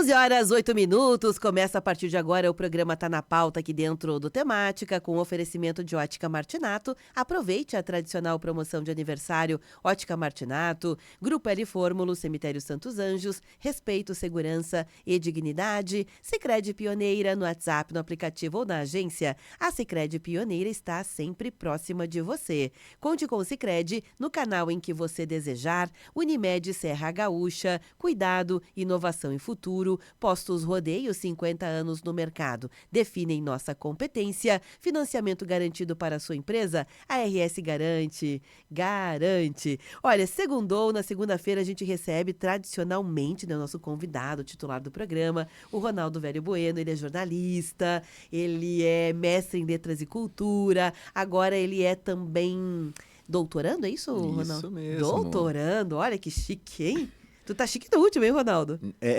11h08, começa a partir de agora o programa Tá na Pauta aqui dentro do Temática, com oferecimento de Ótica Martinato. Aproveite a tradicional promoção de aniversário Ótica Martinato, Grupo L Fórmulo, Cemitério Santos Anjos, Respeito, Segurança e Dignidade. Sicredi Pioneira no WhatsApp, no aplicativo ou na agência. A Sicredi Pioneira está sempre próxima de você. Conte com o Sicredi no canal em que você desejar. Unimed Serra Gaúcha, cuidado, inovação e futuro. Postos Rodeio, 50 anos no mercado. Definem nossa competência. Financiamento garantido para a sua empresa? A RS Garante. Garante. Olha, segundou, na segunda-feira a gente recebe tradicionalmente, né, o nosso convidado, titular do programa, o Ronaldo Velho Bueno. Ele é jornalista, ele é mestre em letras e cultura, agora ele é também doutorando, é isso, Ronaldo? Isso mesmo. Doutorando, olha que chique, hein? Tu tá chique no último, hein, Ronaldo? É.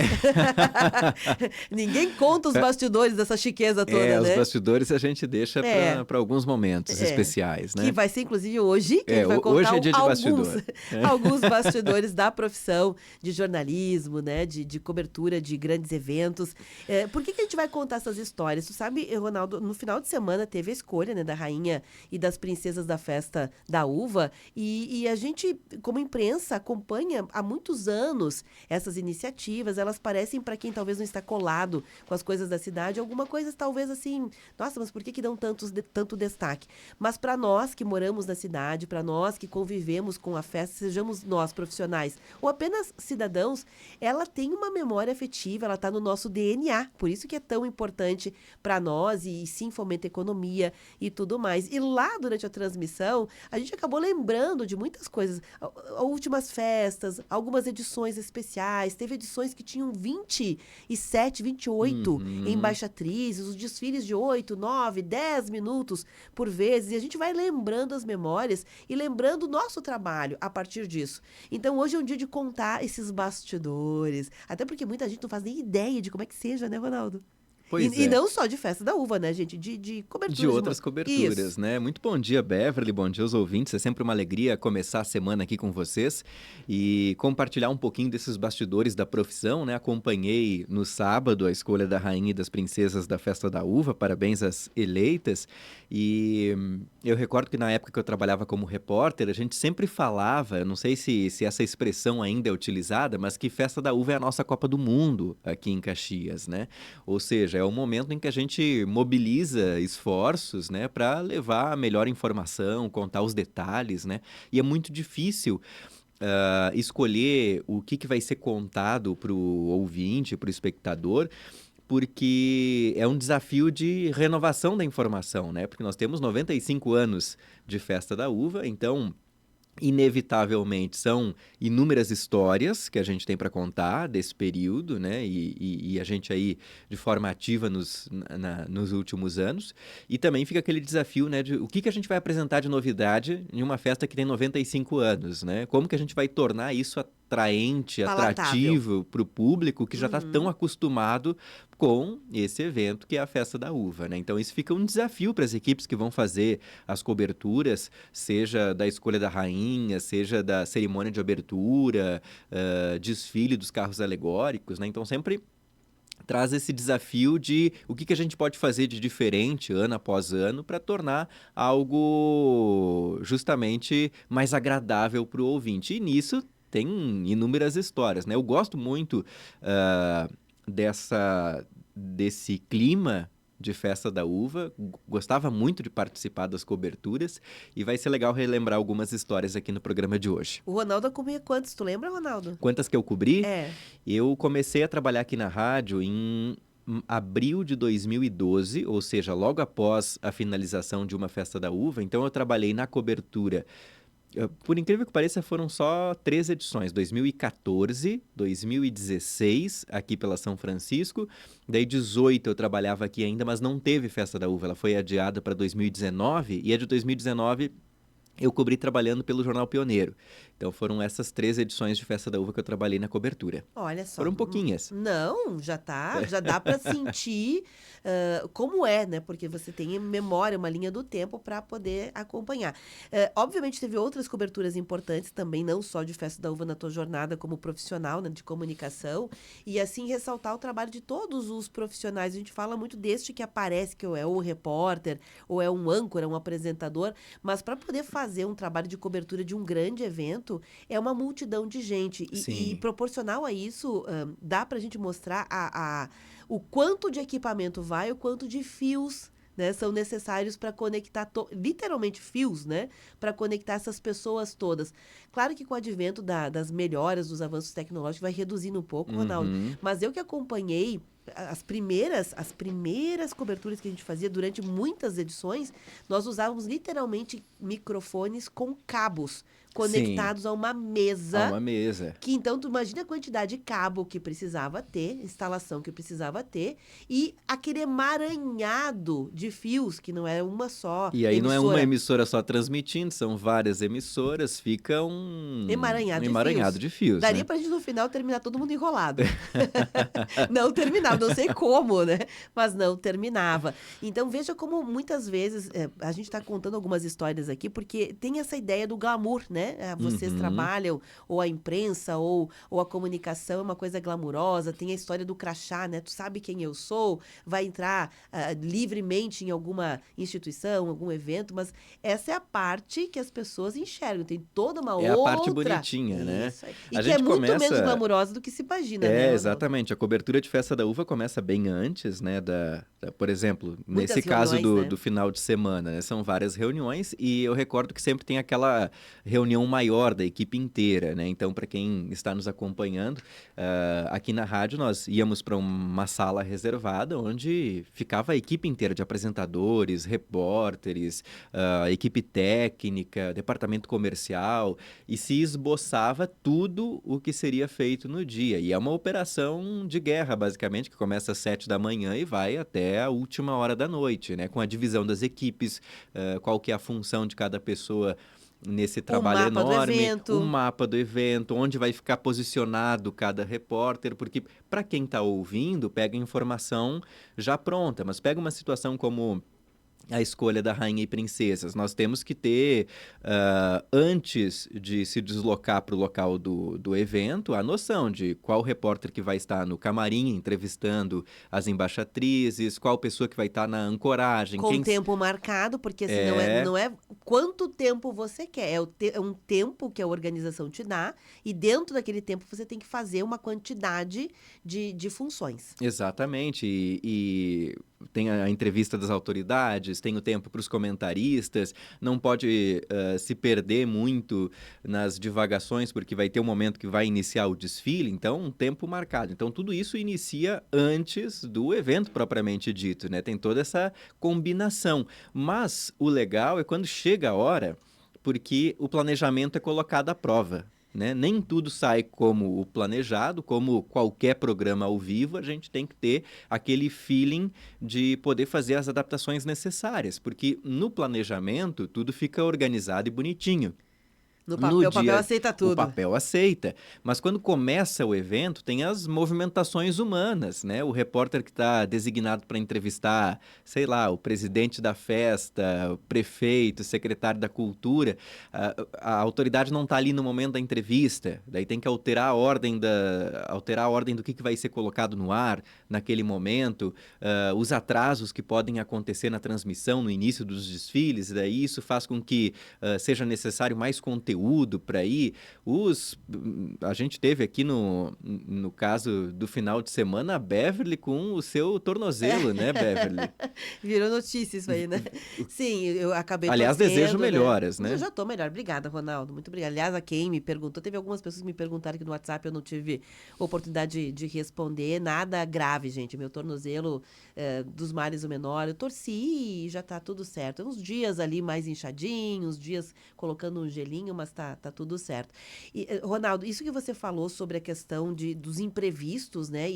Ninguém conta os bastidores dessa chiqueza toda, né? Os bastidores a gente deixa para alguns momentos especiais, né? Que vai ser, inclusive, hoje, que a gente vai contar hoje é dia de bastidor. alguns bastidores da profissão de jornalismo, né? De cobertura de grandes eventos. Por que a gente vai contar essas histórias? Tu sabe, Ronaldo, no final de semana teve a escolha, né, da rainha e das princesas da festa da uva, e a gente, como imprensa, acompanha há muitos anos essas iniciativas. Elas parecem, para quem talvez não está colado com as coisas da cidade, alguma coisa talvez assim, nossa, mas por que dão tanto destaque? Mas para nós que moramos na cidade, para nós que convivemos com a festa, sejamos nós profissionais ou apenas cidadãos, ela tem uma memória afetiva, ela está no nosso DNA, por isso que é tão importante para nós e sim fomenta a economia e tudo mais. E lá durante a transmissão, a gente acabou lembrando de muitas coisas, últimas festas, algumas edições especiais, teve edições que tinham 27, 28 embaixatrizes, os desfiles de 8, 9, 10 minutos por vezes, e a gente vai lembrando as memórias e lembrando o nosso trabalho a partir disso. Então hoje é um dia de contar esses bastidores, até porque muita gente não faz nem ideia de como é que seja, né, Ronaldo? E não só de festa da uva, né, gente? De coberturas. De outras coberturas, Isso. né? Muito bom dia, Beverly. Bom dia aos ouvintes. É sempre uma alegria começar a semana aqui com vocês e compartilhar um pouquinho desses bastidores da profissão, né? Acompanhei no sábado a escolha da rainha e das princesas da festa da uva. Parabéns às eleitas. E eu recordo que na época que eu trabalhava como repórter, a gente sempre falava, não sei se essa expressão ainda é utilizada, mas que festa da uva é a nossa Copa do Mundo aqui em Caxias, né? Ou seja, é o momento em que a gente mobiliza esforços, né, para levar a melhor informação, contar os detalhes, né? E é muito difícil escolher o que vai ser contado para o ouvinte, para o espectador, porque é um desafio de renovação da informação, né? Porque nós temos 95 anos de festa da uva, então inevitavelmente são inúmeras histórias que a gente tem para contar desse período, né? E a gente aí de forma ativa nos últimos anos. E também fica aquele desafio, né, de o que a gente vai apresentar de novidade em uma festa que tem 95 anos, né? Como que a gente vai tornar isso atraente, atrativo para o público que já está tão acostumado com esse evento que é a festa da uva, né? Então isso fica um desafio para as equipes que vão fazer as coberturas, seja da escolha da rainha, seja da cerimônia de abertura, desfile dos carros alegóricos, né? Então sempre traz esse desafio de o que a gente pode fazer de diferente ano após ano para tornar algo justamente mais agradável para o ouvinte. E nisso tem inúmeras histórias, né? Eu gosto muito desse clima de festa da uva, gostava muito de participar das coberturas e vai ser legal relembrar algumas histórias aqui no programa de hoje. O Ronaldo acompanha quantos? Tu lembra, Ronaldo? Quantas que eu cobri? É. Eu comecei a trabalhar aqui na rádio em abril de 2012, ou seja, logo após a finalização de uma festa da uva. Então eu trabalhei na cobertura. Por incrível que pareça, foram só 3 edições, 2014, 2016, aqui pela São Francisco, daí 18 eu trabalhava aqui ainda, mas não teve Festa da Uva, ela foi adiada para 2019, e a de 2019 eu cobri trabalhando pelo Jornal Pioneiro, Então foram essas 3 edições de Festa da Uva que eu trabalhei na cobertura. Olha só. Foram pouquinhas. Não, já dá para sentir como é, né? Porque você tem em memória uma linha do tempo para poder acompanhar. Obviamente teve outras coberturas importantes também, não só de Festa da Uva na tua jornada como profissional, né, de comunicação, e assim ressaltar o trabalho de todos os profissionais. A gente fala muito deste que aparece, que é o repórter, ou é um âncora, um apresentador, mas para poder fazer um trabalho de cobertura de um grande evento, é uma multidão de gente. E Sim. proporcional a isso, dá para a gente mostrar o quanto de equipamento vai, o quanto de fios, né, são necessários para conectar, literalmente fios, né, para conectar essas pessoas todas. Claro que com o advento das melhoras, dos avanços tecnológicos, vai reduzindo um pouco, Ronaldo, Uhum. mas eu que acompanhei as primeiras coberturas que a gente fazia durante muitas edições, nós usávamos literalmente microfones com cabos Sim, conectados a uma a mesa, uma mesa. que então tu imagina a quantidade de cabo que precisava ter, instalação que precisava ter, e aquele emaranhado de fios, que não é uma só E aí não é uma emissora, emissora só transmitindo, são várias emissoras, fica um emaranhado de emaranhado fios. de fios, Daria né? pra gente no final terminar todo mundo enrolado. Não terminava, não sei como, né? Mas não terminava. Então veja como muitas vezes a gente está contando algumas histórias aqui, porque tem essa ideia do glamour, né? Vocês Uhum. trabalham, ou a imprensa, ou a comunicação é uma coisa glamurosa, tem a história do crachá, né? Tu sabe quem eu sou, vai entrar livremente em alguma instituição, algum evento, mas essa é a parte que as pessoas enxergam. Tem toda uma É a parte outra. bonitinha, né? Isso aí. E A que é gente muito menos começa. glamurosa do que se imagina, né, É, Ronaldo? exatamente. A cobertura de Festa da Uva começa bem antes, né? Por exemplo, nesse Muitas caso reuniões, né? do final de semana, né? São várias reuniões e eu recordo que sempre tem aquela reunião maior da equipe inteira, né? Então, para quem está nos acompanhando, aqui na rádio nós íamos para uma sala reservada onde ficava a equipe inteira de apresentadores, repórteres, equipe técnica, departamento comercial e se esboçava tudo o que seria feito no dia. E é uma operação de guerra, basicamente, que começa às 7 da manhã e vai até a última hora da noite, né? Com a divisão das equipes, qual que é a função de cada pessoa nesse O trabalho mapa do enorme, o evento. mapa do evento, onde vai ficar posicionado cada repórter, porque para quem está ouvindo, pega a informação já pronta, mas pega uma situação como a escolha da rainha e princesas. Nós temos que ter, antes de se deslocar para o local do evento, a noção de qual repórter que vai estar no camarim entrevistando as embaixatrizes, qual pessoa que vai estar na ancoragem, Com quem... tempo marcado, porque assim, É, não é quanto tempo você quer, é um tempo que a organização te dá, e dentro daquele tempo você tem que fazer uma quantidade de funções. exatamente, e tem a entrevista das autoridades, tem o tempo para os comentaristas, não pode se perder muito nas divagações, porque vai ter um momento que vai iniciar o desfile, então um tempo marcado. Então tudo isso inicia antes do evento propriamente dito, né? Tem toda essa combinação. Mas o legal é quando chega a hora, porque o planejamento é colocado à prova. Né? Nem tudo sai como o planejado, como qualquer programa ao vivo, a gente tem que ter aquele feeling de poder fazer as adaptações necessárias, porque no planejamento tudo fica organizado e bonitinho. No No papel, o papel dia, aceita o tudo. papel aceita, mas quando começa o evento, tem as movimentações humanas, né? O repórter que está designado para entrevistar, sei lá, o presidente da festa, o prefeito, o secretário da cultura, a autoridade não está ali no momento da entrevista, daí tem que alterar a ordem do que vai ser colocado no ar naquele momento, os atrasos que podem acontecer na transmissão no início dos desfiles, daí isso faz com que seja necessário mais conteúdo para ir. A gente teve aqui no caso do final de semana a Beverly com o seu tornozelo, né, Beverly? Virou notícia isso aí, né? Sim, eu acabei Aliás, desejo torcendo, né? melhoras, Mas eu né? já tô melhor. Obrigada, Ronaldo. Muito obrigada. Aliás, a quem me perguntou, teve algumas pessoas que me perguntaram aqui no WhatsApp, eu não tive oportunidade de responder. Nada grave, gente. Meu tornozelo dos males o menor. Eu torci e já tá tudo certo. Uns dias ali mais inchadinhos, uns dias colocando um gelinho, mas tá tudo certo. E, Ronaldo, isso que você falou sobre a questão dos imprevistos, né?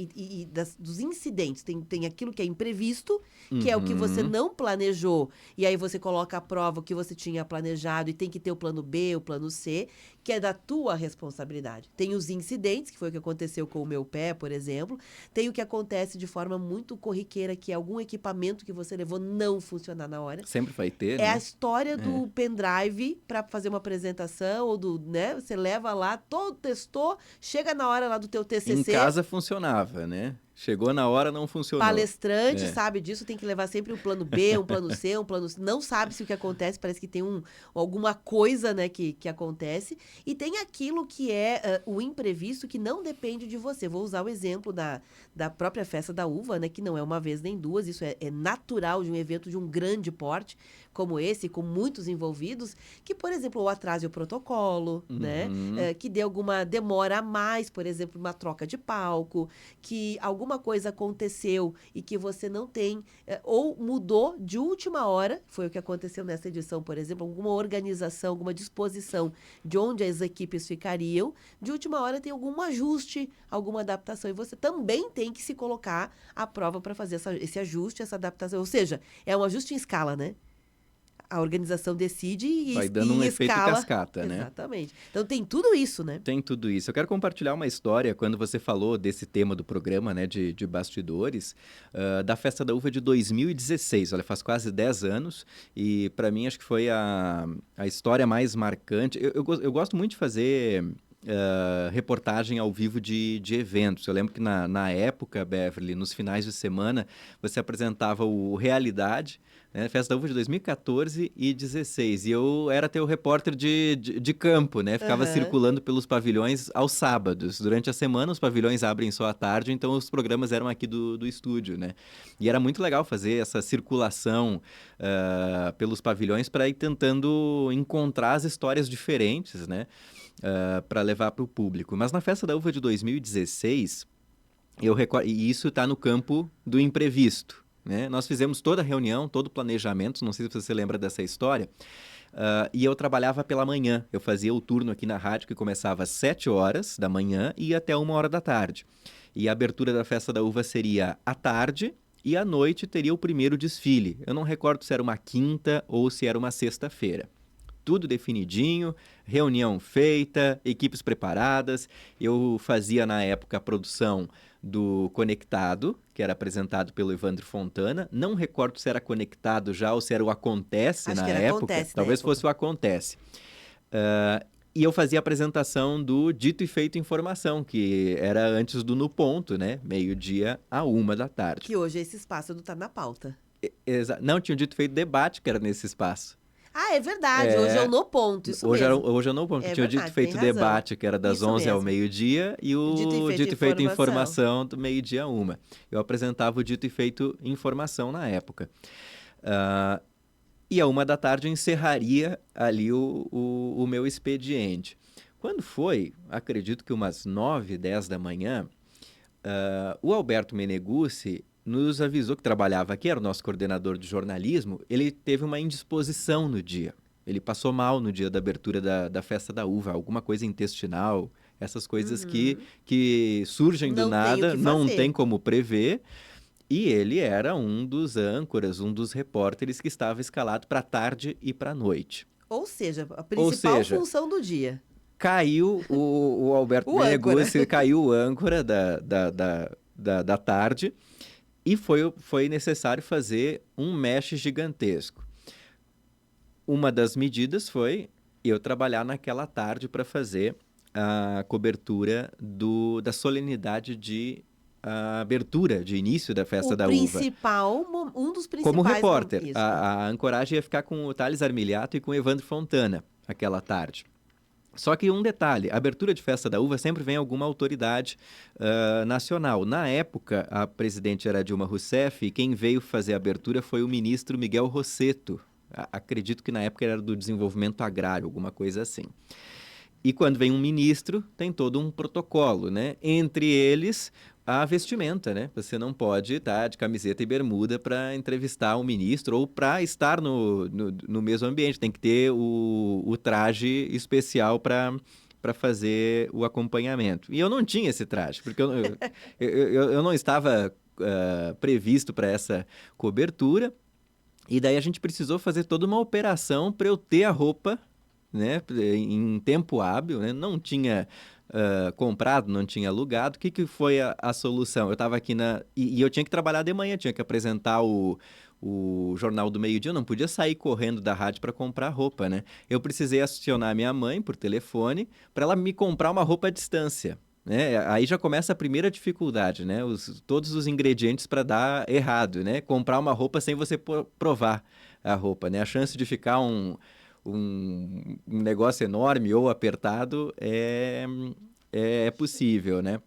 Dos incidentes. Tem aquilo que é imprevisto, que é o que você Uhum. não planejou, e aí você coloca à prova o que você tinha planejado e tem que ter o plano B, o plano C. que é da tua responsabilidade. Tem os incidentes, que foi o que aconteceu com o meu pé, por exemplo. Tem o que acontece de forma muito corriqueira, que é algum equipamento que você levou não funcionar na hora. Sempre vai ter, É a né? história do pendrive para fazer uma apresentação, ou do, né? Você leva lá, todo testou, chega na hora lá do teu Em TCC, casa funcionava, né? Chegou na hora, não funcionou. palestrante É. sabe disso, tem que levar sempre um plano B, um plano C, um plano... Não sabe se o que acontece, parece que tem alguma coisa, né, que acontece. E tem aquilo que é o imprevisto que não depende de você. Vou usar o exemplo da própria festa da uva, né, que não é uma vez nem duas, isso é natural de um evento de um grande porte como esse, com muitos envolvidos, que, por exemplo, ou atrase o protocolo, né, que dê alguma demora a mais, por exemplo, uma troca de palco, que alguma coisa aconteceu e que você não tem, ou mudou de última hora, foi o que aconteceu nessa edição, por exemplo, alguma organização, alguma disposição de onde as equipes ficariam, de última hora tem algum ajuste, alguma adaptação, e você também tem que se colocar à prova para fazer esse ajuste, essa adaptação, ou seja, é um ajuste em escala, né? A organização decide Vai e dando um em efeito escala. cascata, né? Exatamente. Então tem tudo isso, né? Tem tudo isso. Eu quero compartilhar uma história, quando você falou desse tema do programa, né, de bastidores, da Festa da Uva de 2016. Olha, faz quase 10 anos e para mim acho que foi a história mais marcante. Eu gosto muito de fazer reportagem ao vivo de eventos. Eu lembro que na época, Beverly, nos finais de semana, você apresentava o Realidade, né, Festa da Uva de 2014 e 2016. E eu era teu repórter de campo, né? Ficava circulando pelos pavilhões aos sábados. Durante a semana, os pavilhões abrem só à tarde, então os programas eram aqui do estúdio, né? E era muito legal fazer essa circulação pelos pavilhões para ir tentando encontrar as histórias diferentes, né? Para levar para o público. Mas na Festa da Uva de 2016, e isso está no campo do imprevisto, né? Nós fizemos toda a reunião, todo o planejamento, não sei se você lembra dessa história, e eu trabalhava pela manhã. Eu fazia o turno aqui na rádio que começava às 7 horas da manhã e ia até 1 hora da tarde. E a abertura da Festa da Uva seria à tarde e à noite teria o primeiro desfile. Eu não recordo se era uma quinta ou se era uma sexta-feira. Tudo definidinho, reunião feita, equipes preparadas. Eu fazia na época a produção do Conectado, que era apresentado pelo Evandro Fontana. Não recordo se era Conectado já ou se era o Acontece Acho na que era época. Acontece na Talvez época. fosse o Acontece. E eu fazia a apresentação do Dito e Feito Informação, que era antes do No Ponto, né? 12h a 1 da tarde. Que hoje esse espaço não tá na pauta. Não, tinha o Dito e Feito Debate, que era nesse espaço. Ah, é verdade. Hoje é o No Ponto, isso Hoje mesmo. hoje é o No Ponto, que tinha o Dito e verdade, Feito tem razão. Debate, que era das Isso 11 ao mesmo. meio-dia, e o Dito e Feito Informação do meio-dia a 1. Eu apresentava o Dito e Feito Informação na época. E a 1 da tarde eu encerraria ali o meu expediente. Quando foi, acredito que umas 9, 10 da manhã, o Alberto Meneguzzi nos avisou, que trabalhava aqui, era o nosso coordenador de jornalismo. Ele teve uma indisposição no dia. Ele passou mal no dia da abertura da Festa da Uva, alguma coisa intestinal, essas coisas que surgem do Não tem o nada, que não fazer. tem como prever. E ele era um dos âncoras, um dos repórteres que estava escalado para tarde e para noite. Ou seja, a principal seja, função do dia. Caiu o Alberto O âncora. Meneguzzi, caiu o âncora da tarde, e foi necessário fazer um mesh gigantesco. Uma das medidas foi eu trabalhar naquela tarde para fazer a cobertura da solenidade de abertura, de início da Festa da Uva. Um dos principais... Como repórter, Isso. a ancoragem ia ficar com o Thales Armiliato e com o Evandro Fontana aquela tarde. Só que um detalhe, a abertura de Festa da Uva sempre vem alguma autoridade nacional. Na época, a presidente era Dilma Rousseff e quem veio fazer a abertura foi o ministro Miguel Rosseto. Acredito que na época era do desenvolvimento agrário, alguma coisa assim. E quando vem um ministro, tem todo um protocolo, né? Entre eles, a vestimenta, né? Você não pode estar de camiseta e bermuda para entrevistar um ministro ou para estar no mesmo ambiente. Tem que ter o traje especial para fazer o acompanhamento. E eu não tinha esse traje, porque eu não estava previsto para essa cobertura. E daí a gente precisou fazer toda uma operação para eu ter a roupa né, em tempo hábil, né, não tinha comprado, não tinha alugado. O que foi a solução? Eu estava aqui e eu tinha que trabalhar de manhã, tinha que apresentar o Jornal do Meio-Dia, eu não podia sair correndo da rádio para comprar roupa, né? Eu precisei acionar minha mãe por telefone para ela me comprar uma roupa à distância. Né? Aí já começa a primeira dificuldade, né? Todos os ingredientes para dar errado, né? Comprar uma roupa sem você provar a roupa, né? A chance de ficar um negócio enorme ou apertado é possível, né?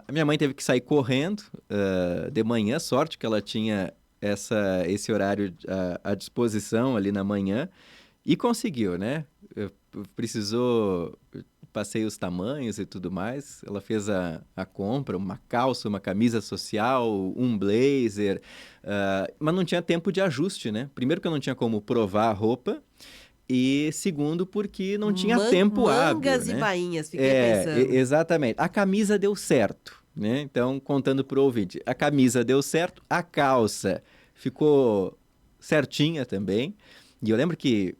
A minha mãe teve que sair correndo de manhã, sorte que ela tinha esse horário à disposição ali na manhã e conseguiu, né? Precisou, passei os tamanhos e tudo mais, ela fez a compra, uma calça, uma camisa social, um blazer, mas não tinha tempo de ajuste, né? Primeiro que eu não tinha como provar a roupa, e segundo, porque não tinha tempo hábil, Mangas e né? bainhas, fiquei pensando. Exatamente. A camisa deu certo, né? Então, contando para o ouvinte, a camisa deu certo, a calça ficou certinha também. E eu lembro que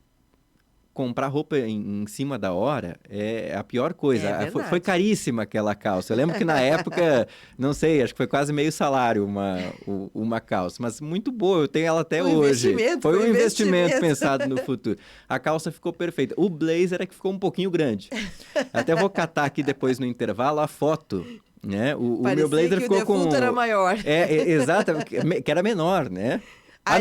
comprar roupa em cima da hora é a pior coisa. É Foi verdade. caríssima aquela calça. Eu lembro que na época, não sei, acho que foi quase meio salário uma calça, mas muito boa, eu tenho ela até hoje. Foi um investimento pensado no futuro. A calça ficou perfeita. O blazer é que ficou um pouquinho grande. Até vou catar aqui depois no intervalo a foto. Né? O meu blazer que ficou o defunto era maior. Exato, que era menor, né?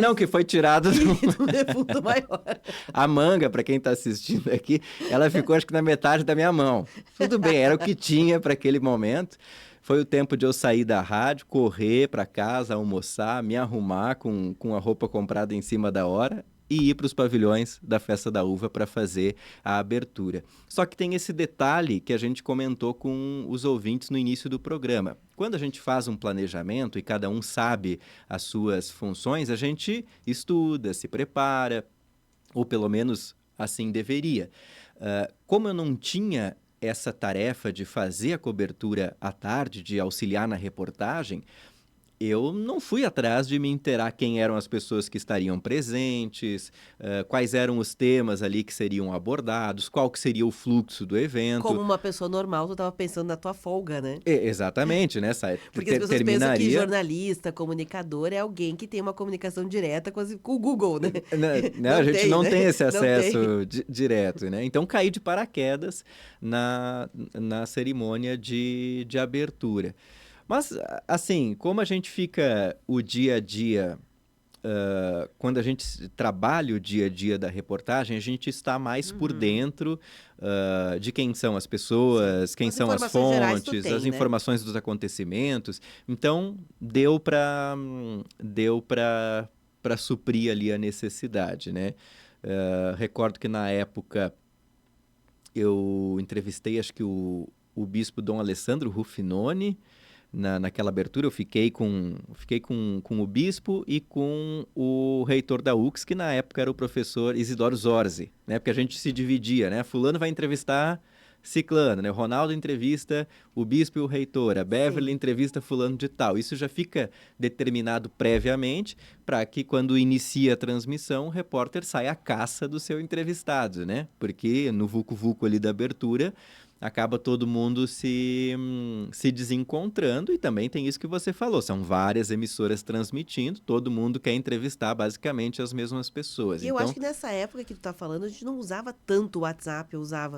Não, que foi tirado do defunto maior. A manga, para quem está assistindo aqui, ela ficou acho que na metade da minha mão. Tudo bem, era o que tinha para aquele momento. Foi o tempo de eu sair da rádio, correr para casa, almoçar, me arrumar com a roupa comprada em cima da hora e ir para os pavilhões da Festa da Uva para fazer a abertura. Só que tem esse detalhe que a gente comentou com os ouvintes no início do programa. Quando a gente faz um planejamento e cada um sabe as suas funções, a gente estuda, se prepara, ou pelo menos assim deveria. Como eu não tinha essa tarefa de fazer a cobertura à tarde, de auxiliar na reportagem, eu não fui atrás de me inteirar quem eram as pessoas que estariam presentes, quais eram os temas ali que seriam abordados, qual que seria o fluxo do evento. Como uma pessoa normal, tu estava pensando na tua folga, né? Exatamente, né? Porque as pessoas pensam que jornalista, comunicador é alguém que tem uma comunicação direta com o Google, né? Não, a gente não tem esse acesso tem. direto, né? Então, caí de paraquedas na cerimônia de abertura. Mas, assim, como a gente fica o dia a dia, quando a gente trabalha o dia a dia da reportagem, a gente está mais por dentro de quem são as pessoas, Sim. quem As são as informações gerais tu fontes, tem, as né? informações dos acontecimentos. Então, deu para suprir ali a necessidade, né? Recordo que na época eu entrevistei, acho que o bispo Dom Alessandro Ruffinoni. Naquela abertura eu fiquei com o bispo e com o reitor da UX, que na época era o professor Isidoro Zorzi, né? Porque a gente se dividia, né? Fulano vai entrevistar ciclano, né? O Ronaldo entrevista o bispo e o reitor, a Beverly entrevista fulano de tal. Isso já fica determinado previamente para que quando inicia a transmissão, o repórter saia à caça do seu entrevistado, né? Porque no vucu-vucu ali da abertura acaba todo mundo se desencontrando e também tem isso que você falou, são várias emissoras transmitindo, todo mundo quer entrevistar basicamente as mesmas pessoas. E eu acho que nessa época que tu tá falando, a gente não usava tanto o WhatsApp, eu usava.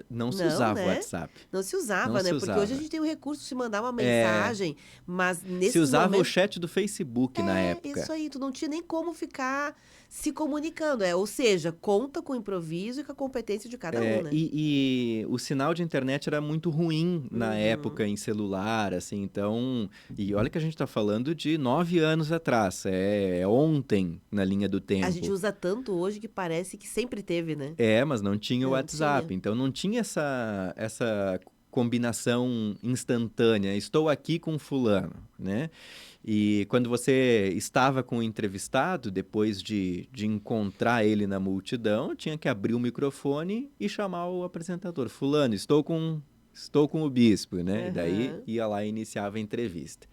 Não se usava o né? WhatsApp. Não se usava, né? Porque hoje a gente tem o recurso de se mandar uma mensagem, mas nesse se usava momento... o chat do Facebook na época. Isso aí, tu não tinha nem como ficar se comunicando, ou seja, conta com o improviso e com a competência de cada um, né? E o sinal de internet era muito ruim na época em celular, assim, então... E olha que a gente tá falando de 9 anos atrás, é ontem na linha do tempo. A gente usa tanto hoje que parece que sempre teve, né? Mas não tinha o WhatsApp, então não tinha essa combinação instantânea, estou aqui com fulano, né? E quando você estava com o entrevistado, depois de encontrar ele na multidão, tinha que abrir o microfone e chamar o apresentador. Fulano, estou com o bispo, né? E daí ia lá e iniciava a entrevista.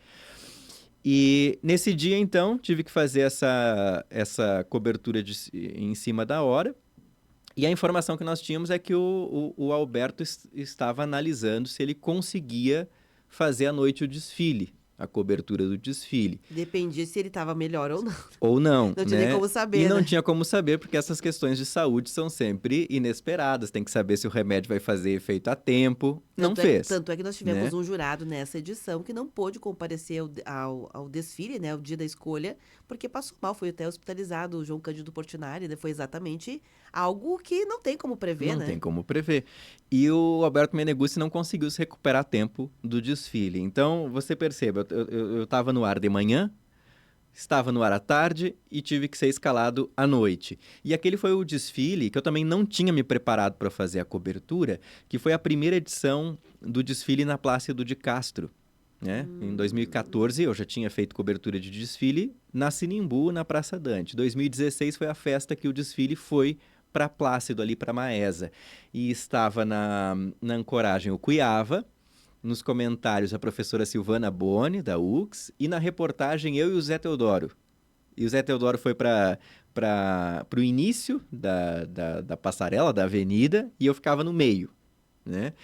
E nesse dia, então, tive que fazer essa cobertura em cima da hora. E a informação que nós tínhamos é que o Alberto estava analisando se ele conseguia fazer à noite o desfile, a cobertura do desfile. Dependia se ele estava melhor ou não. Ou não, Não tinha nem né? como E saber, não né? tinha como saber, porque essas questões de saúde são sempre inesperadas. Tem que saber se o remédio vai fazer efeito a tempo. Não fez, Tanto é que nós tivemos né? um jurado nessa edição que não pôde comparecer ao desfile, né, ao dia da escolha, porque passou mal, foi até hospitalizado, o João Cândido Portinari, né, foi exatamente algo que não tem como prever, Não né? tem como prever. E o Alberto Meneguzzi não conseguiu se recuperar a tempo do desfile. Então, você perceba, eu estava no ar de manhã, estava no ar à tarde e tive que ser escalado à noite. E aquele foi o desfile que eu também não tinha me preparado para fazer a cobertura, que foi a primeira edição do desfile na Plácido de Castro. Né? Em 2014 eu já tinha feito cobertura de desfile na Sinimbu, na Praça Dante. 2016 foi a festa que o desfile foi para Plácido, ali para Maesa. E estava na ancoragem o Cuiava, nos comentários a professora Silvana Boni, da UX, e na reportagem eu e o Zé Teodoro. E o Zé Teodoro foi para o início da passarela, da avenida, e eu ficava no meio, né?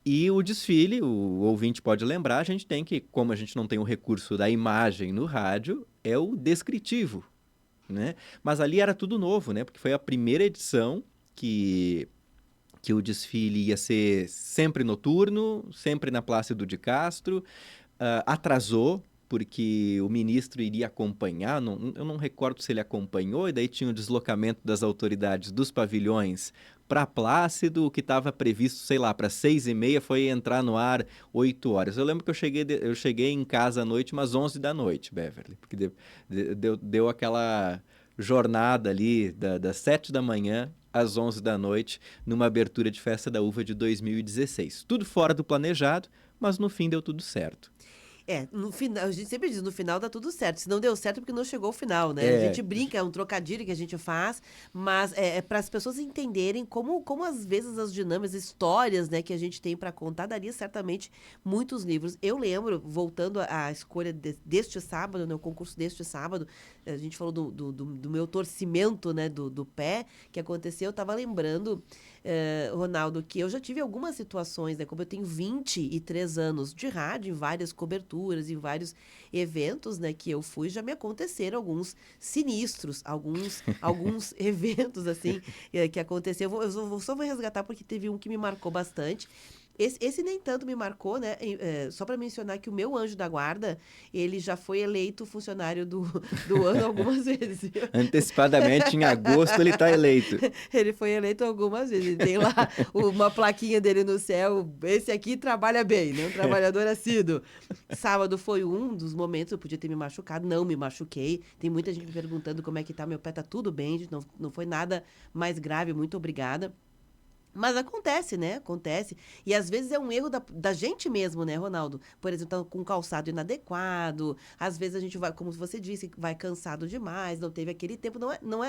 E o desfile, o ouvinte pode lembrar, a gente tem que, como a gente não tem o recurso da imagem no rádio, é o descritivo, né? Mas ali era tudo novo, né? Porque foi a primeira edição que o desfile ia ser sempre noturno, sempre na Plácido de Castro. Atrasou, porque o ministro iria acompanhar, eu não recordo se ele acompanhou, e daí tinha o deslocamento das autoridades dos pavilhões para Plácido, o que estava previsto, sei lá, para 6h30, foi entrar no ar 8 horas. Eu lembro que eu cheguei em casa à noite, umas 11 da noite, Beverly, porque deu aquela jornada ali das 7 da manhã às 11 da noite, numa abertura de Festa da Uva de 2016. Tudo fora do planejado, mas no fim deu tudo certo. No final, a gente sempre diz, no final dá tudo certo. Se não deu certo, é porque não chegou ao final, né? A É, gente brinca, é um trocadilho que a gente faz, mas é para as pessoas entenderem como às vezes as dinâmicas, histórias, né, que a gente tem para contar, daria certamente muitos livros. Eu lembro, voltando à escolha deste sábado, né, o concurso deste sábado, a gente falou do meu torcimento, né, do pé, que aconteceu, eu estava lembrando, Ronaldo, que eu já tive algumas situações, né, como eu tenho 23 anos de rádio, em várias coberturas, em vários eventos, né, que eu fui, já me aconteceram alguns sinistros, alguns eventos, assim, que aconteceu. Só vou resgatar porque teve um que me marcou bastante. Esse nem tanto me marcou, né? Só para mencionar que o meu anjo da guarda, ele já foi eleito funcionário do ano algumas vezes. antecipadamente, em agosto, ele está eleito. Ele foi eleito algumas vezes. Ele tem lá uma plaquinha dele no céu. Esse aqui trabalha bem, né? Um trabalhador assíduo. Sábado foi um dos momentos, eu podia ter me machucado, não me machuquei. Tem muita gente me perguntando como é que tá. Meu pé tá tudo bem, gente. Não foi nada mais grave, muito obrigada. Mas acontece, né? Acontece. E às vezes é um erro da gente mesmo, né, Ronaldo? Por exemplo, tá com calçado inadequado. Às vezes a gente vai, como você disse, vai cansado demais, não teve aquele tempo.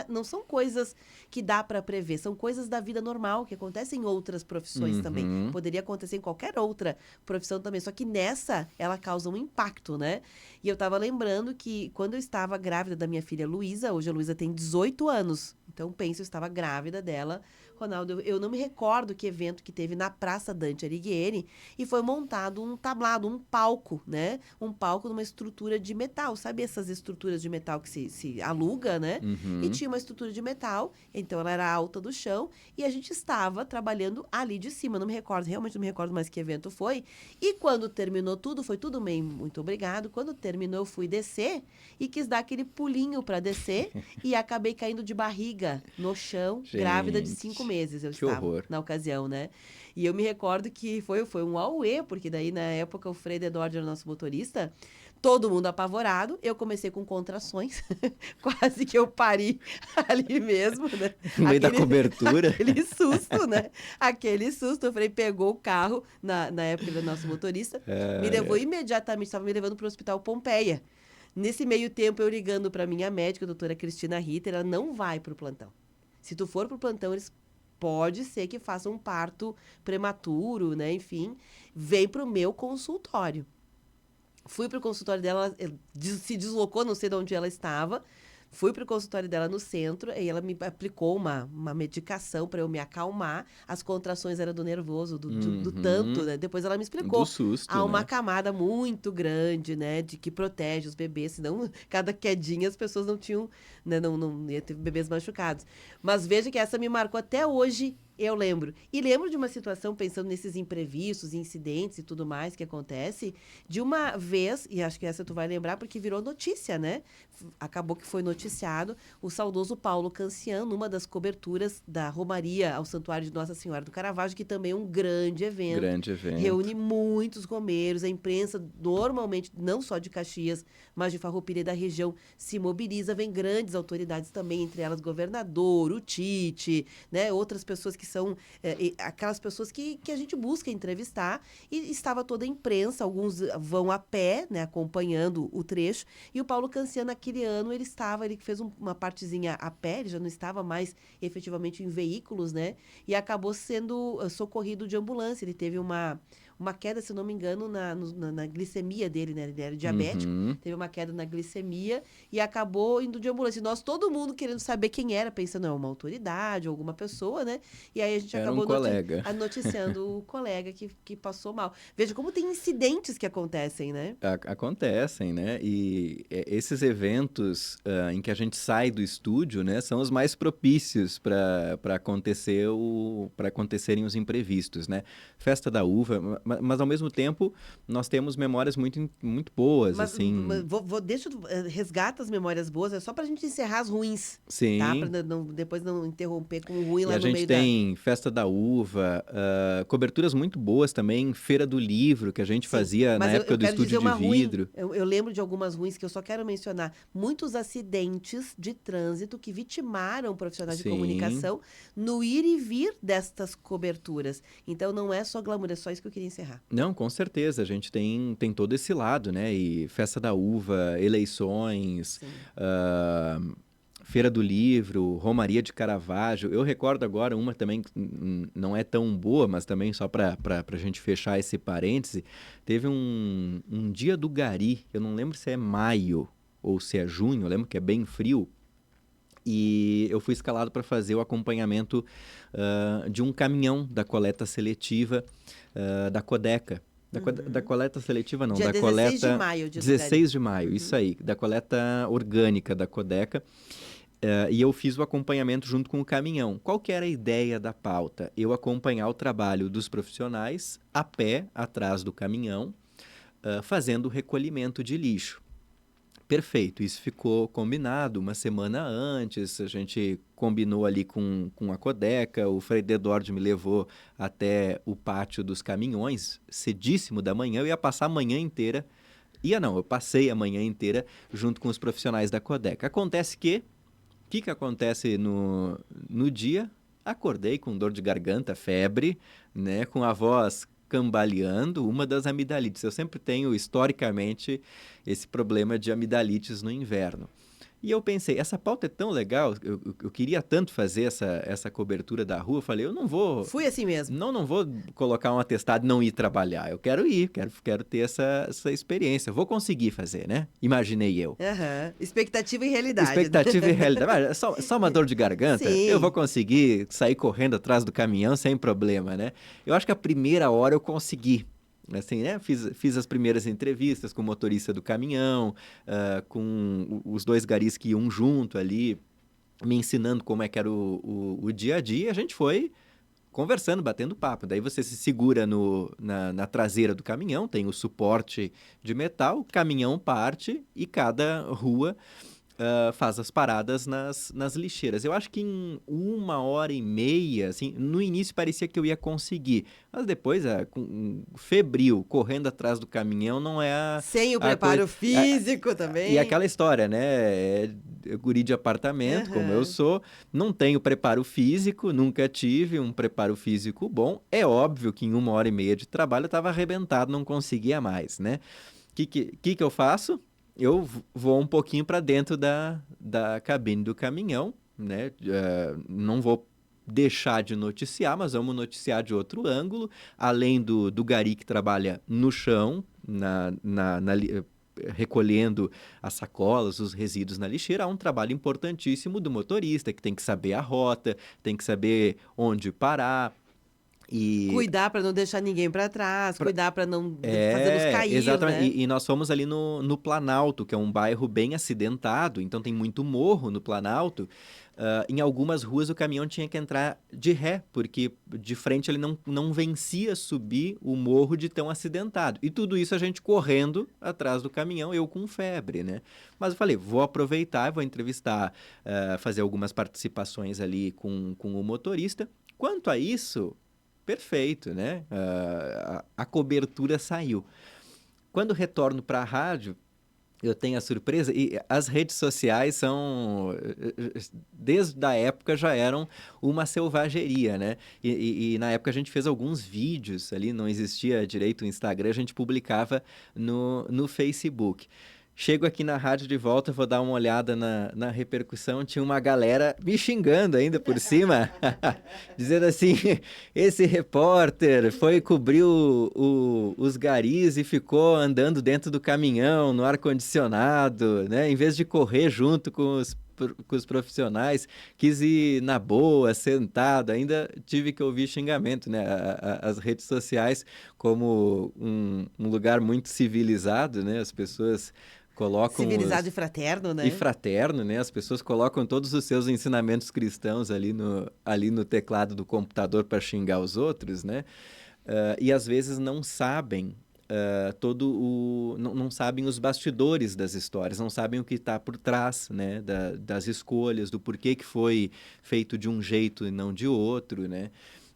Não são coisas que dá para prever. São coisas da vida normal, que acontecem em outras profissões também. Uhum. Poderia acontecer em qualquer outra profissão também. Só que nessa, ela causa um impacto, né? E eu tava lembrando que quando eu estava grávida da minha filha Luísa, hoje a Luísa tem 18 anos. Então, penso, eu estava grávida dela. Ronaldo, eu não me recordo que evento que teve na Praça Dante Alighieri e foi montado um tablado, um palco, né? Um palco numa estrutura de metal. Sabe essas estruturas de metal que se aluga, né? E Uhum. tinha uma estrutura de metal, então ela era alta do chão e a gente estava trabalhando ali de cima. Não me recordo, realmente não me recordo mais que evento foi. E quando terminou tudo, foi tudo bem, muito obrigado. Quando terminou, eu fui descer e quis dar aquele pulinho para descer e acabei caindo de barriga no chão, grávida de 5 Gente, meses eu que estava horror. na ocasião, né? E eu me recordo que foi um auê, porque daí na época o Frei Eduardo era nosso motorista, todo mundo apavorado, eu comecei com contrações, quase que eu pari ali mesmo, né? No meio da cobertura. Aquele susto, né? Aquele susto, o Frei pegou o carro, na época ele era nosso motorista, me levou imediatamente, estava me levando para o Hospital Pompeia. Nesse meio tempo, eu ligando para minha médica, a doutora Cristina Ritter, ela não vai para o plantão. Se tu for pro plantão, eles pode ser que façam um parto prematuro, né? Enfim, vem pro meu consultório. Fui pro consultório dela, ela se deslocou, não sei de onde ela estava, Fui pro consultório dela no centro e ela me aplicou uma medicação para eu me acalmar. As contrações eram do nervoso, do tanto, Uhum. né? Depois ela me Do explicou. susto, Há uma né? camada muito grande, né, de que protege os bebês, senão cada quedinha as pessoas não tinham, né, não ia ter bebês machucados. Mas veja que essa me marcou até hoje. Eu lembro. E lembro de uma situação, pensando nesses imprevistos, incidentes e tudo mais que acontece, de uma vez, e acho que essa tu vai lembrar, porque virou notícia, né? Acabou que foi noticiado o saudoso Paulo Cancian, numa das coberturas da Romaria ao Santuário de Nossa Senhora do Caravaggio, que também é um grande evento, Grande evento. reúne muitos romeiros, a imprensa, normalmente, não só de Caxias, mas de Farroupilha e da região, se mobiliza, vem grandes autoridades também, entre elas governador, o Tite, né, outras pessoas que são aquelas pessoas que a gente busca entrevistar, e estava toda a imprensa, alguns vão a pé, né, acompanhando o trecho, e o Paulo Canciano, naquele ano, ele fez uma partezinha a pé, ele já não estava mais efetivamente em veículos, né, e acabou sendo socorrido de ambulância, ele teve uma queda, se não me engano, na glicemia dele, né? Ele era diabético, Uhum. teve uma queda na glicemia e acabou indo de ambulância. E nós, todo mundo querendo saber quem era, pensando, é uma autoridade, alguma pessoa, né? E aí a gente Era um acabou colega. noticiando o colega que passou mal. Veja como tem incidentes que acontecem, né? Acontecem, né? E esses eventos em que a gente sai do estúdio, né, são os mais propícios para acontecerem os imprevistos, né? Festa da uva, mas ao mesmo tempo nós temos memórias muito boas, Mas assim. deixa, resgata as memórias boas, é só pra gente encerrar as ruins, tá? Pra Sim. depois não interromper com o ruim E lá a no gente meio da. tem Festa da Uva, coberturas muito boas também, Feira do Livro, que a gente Sim, fazia na mas eu época do quero dizer Estúdio de uma ruim. Vidro. Eu lembro de algumas ruins que eu só quero mencionar. Muitos acidentes de trânsito que vitimaram profissionais de Sim. comunicação no ir e vir destas coberturas. Então não é só glamour, é só isso que eu queria encerrar. Não, com certeza, a gente tem todo esse lado, né? E Festa da Uva, eleições, Sim. ah, Feira do Livro, Romaria de Caravaggio. Eu recordo agora uma também que não é tão boa, mas também só para a gente fechar esse parêntese. Teve um dia do Gari, eu não lembro se é maio ou se é junho, eu lembro que é bem frio. E eu fui escalado para fazer o acompanhamento de um caminhão da coleta seletiva da Codeca. Da Uhum. coleta seletiva, não, Dia da 16 de coleta. maio, o dia do Gari. 16 de maio, isso Uhum. aí, da coleta orgânica da Codeca. E eu fiz o acompanhamento junto com o caminhão. Qual que era a ideia da pauta? Eu acompanhar o trabalho dos profissionais a pé, atrás do caminhão, fazendo o recolhimento de lixo. Perfeito, isso ficou combinado uma semana antes, a gente combinou ali com a Codeca, o Frei Dedord me levou até o pátio dos caminhões, cedíssimo da manhã, eu ia passar a manhã inteira, eu passei a manhã inteira junto com os profissionais da Codeca. Acontece que, o que acontece no dia? Acordei com dor de garganta, febre, né, com a voz cambaleando, uma das amidalites. Eu sempre tenho, historicamente, esse problema de amidalites no inverno. E eu pensei, essa pauta é tão legal, eu queria tanto fazer essa cobertura da rua, eu falei, eu não vou, Fui assim mesmo. não vou colocar um atestado e não ir trabalhar, eu quero ir, quero ter essa experiência, vou conseguir fazer, né? Imaginei eu. Aham. Expectativa e realidade, né? Expectativa e realidade. Mas só uma dor de garganta, eu vou Sim. conseguir sair correndo atrás do caminhão sem problema, né? Eu acho que a primeira hora eu consegui. Assim, né? Fiz as primeiras entrevistas com o motorista do caminhão, com os dois garis que iam junto ali, me ensinando como é que era o dia a dia. A gente foi conversando, batendo papo. Daí você se segura na traseira do caminhão, tem o suporte de metal, o caminhão parte e cada rua faz as paradas nas lixeiras. Eu acho que em 1 hora e meia, assim, no início parecia que eu ia conseguir, mas depois, febril, correndo atrás do caminhão, não é Sem o a coisa. preparo físico E também. aquela história, né? Guri de apartamento, como eu Aham. sou, não tenho preparo físico, nunca tive um preparo físico bom. É óbvio que em 1 hora e meia de trabalho eu estava arrebentado, não conseguia mais, né? O que eu faço? Eu vou um pouquinho para dentro da cabine do caminhão, né? Não vou deixar de noticiar, mas vamos noticiar de outro ângulo, além do gari que trabalha no chão, recolhendo as sacolas, os resíduos na lixeira, há um trabalho importantíssimo do motorista, que tem que saber a rota, tem que saber onde parar. E Cuidar para não deixar ninguém para trás, cuidar para não fazê-los cair, exatamente. né? E nós fomos ali no Planalto, que é um bairro bem acidentado, então tem muito morro no Planalto. Em algumas ruas o caminhão tinha que entrar de ré, porque de frente ele não vencia subir o morro de tão acidentado. E tudo isso a gente correndo atrás do caminhão, eu com febre, né? Mas eu falei, vou aproveitar, vou entrevistar, fazer algumas participações ali com o motorista. Quanto a isso, perfeito, né? A cobertura saiu. Quando retorno para a rádio, eu tenho a surpresa, e as redes sociais desde a época já eram uma selvageria, né? E na época a gente fez alguns vídeos ali, não existia direito o Instagram, a gente publicava no Facebook. Chego aqui na rádio de volta, vou dar uma olhada na repercussão, tinha uma galera me xingando ainda por cima, dizendo assim, esse repórter foi cobrir os garis e ficou andando dentro do caminhão, no ar-condicionado, né? Em vez de correr junto com os profissionais, quis ir na boa, sentado, ainda tive que ouvir xingamento, né? As redes sociais como um lugar muito civilizado, né? As pessoas colocam civilizado e fraterno, né? E fraterno, né? As pessoas colocam todos os seus ensinamentos cristãos ali no teclado do computador para xingar os outros, né? E às vezes não sabem não sabem os bastidores das histórias, não sabem o que está por trás, né? Das escolhas, do porquê que foi feito de um jeito e não de outro, né?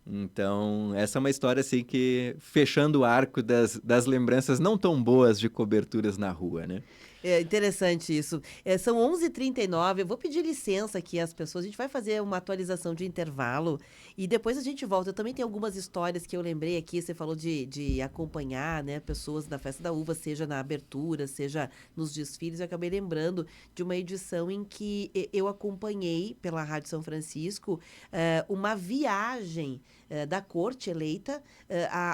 Então, essa é uma história assim que, fechando o arco das lembranças não tão boas de coberturas na rua, né? É interessante isso. São 11h39, eu vou pedir licença aqui às pessoas, a gente vai fazer uma atualização de intervalo e depois a gente volta. Eu também tenho algumas histórias que eu lembrei aqui, você falou de acompanhar, né, pessoas na Festa da Uva, seja na abertura, seja nos desfiles. Eu acabei lembrando de uma edição em que eu acompanhei pela Rádio São Francisco uma viagem da corte eleita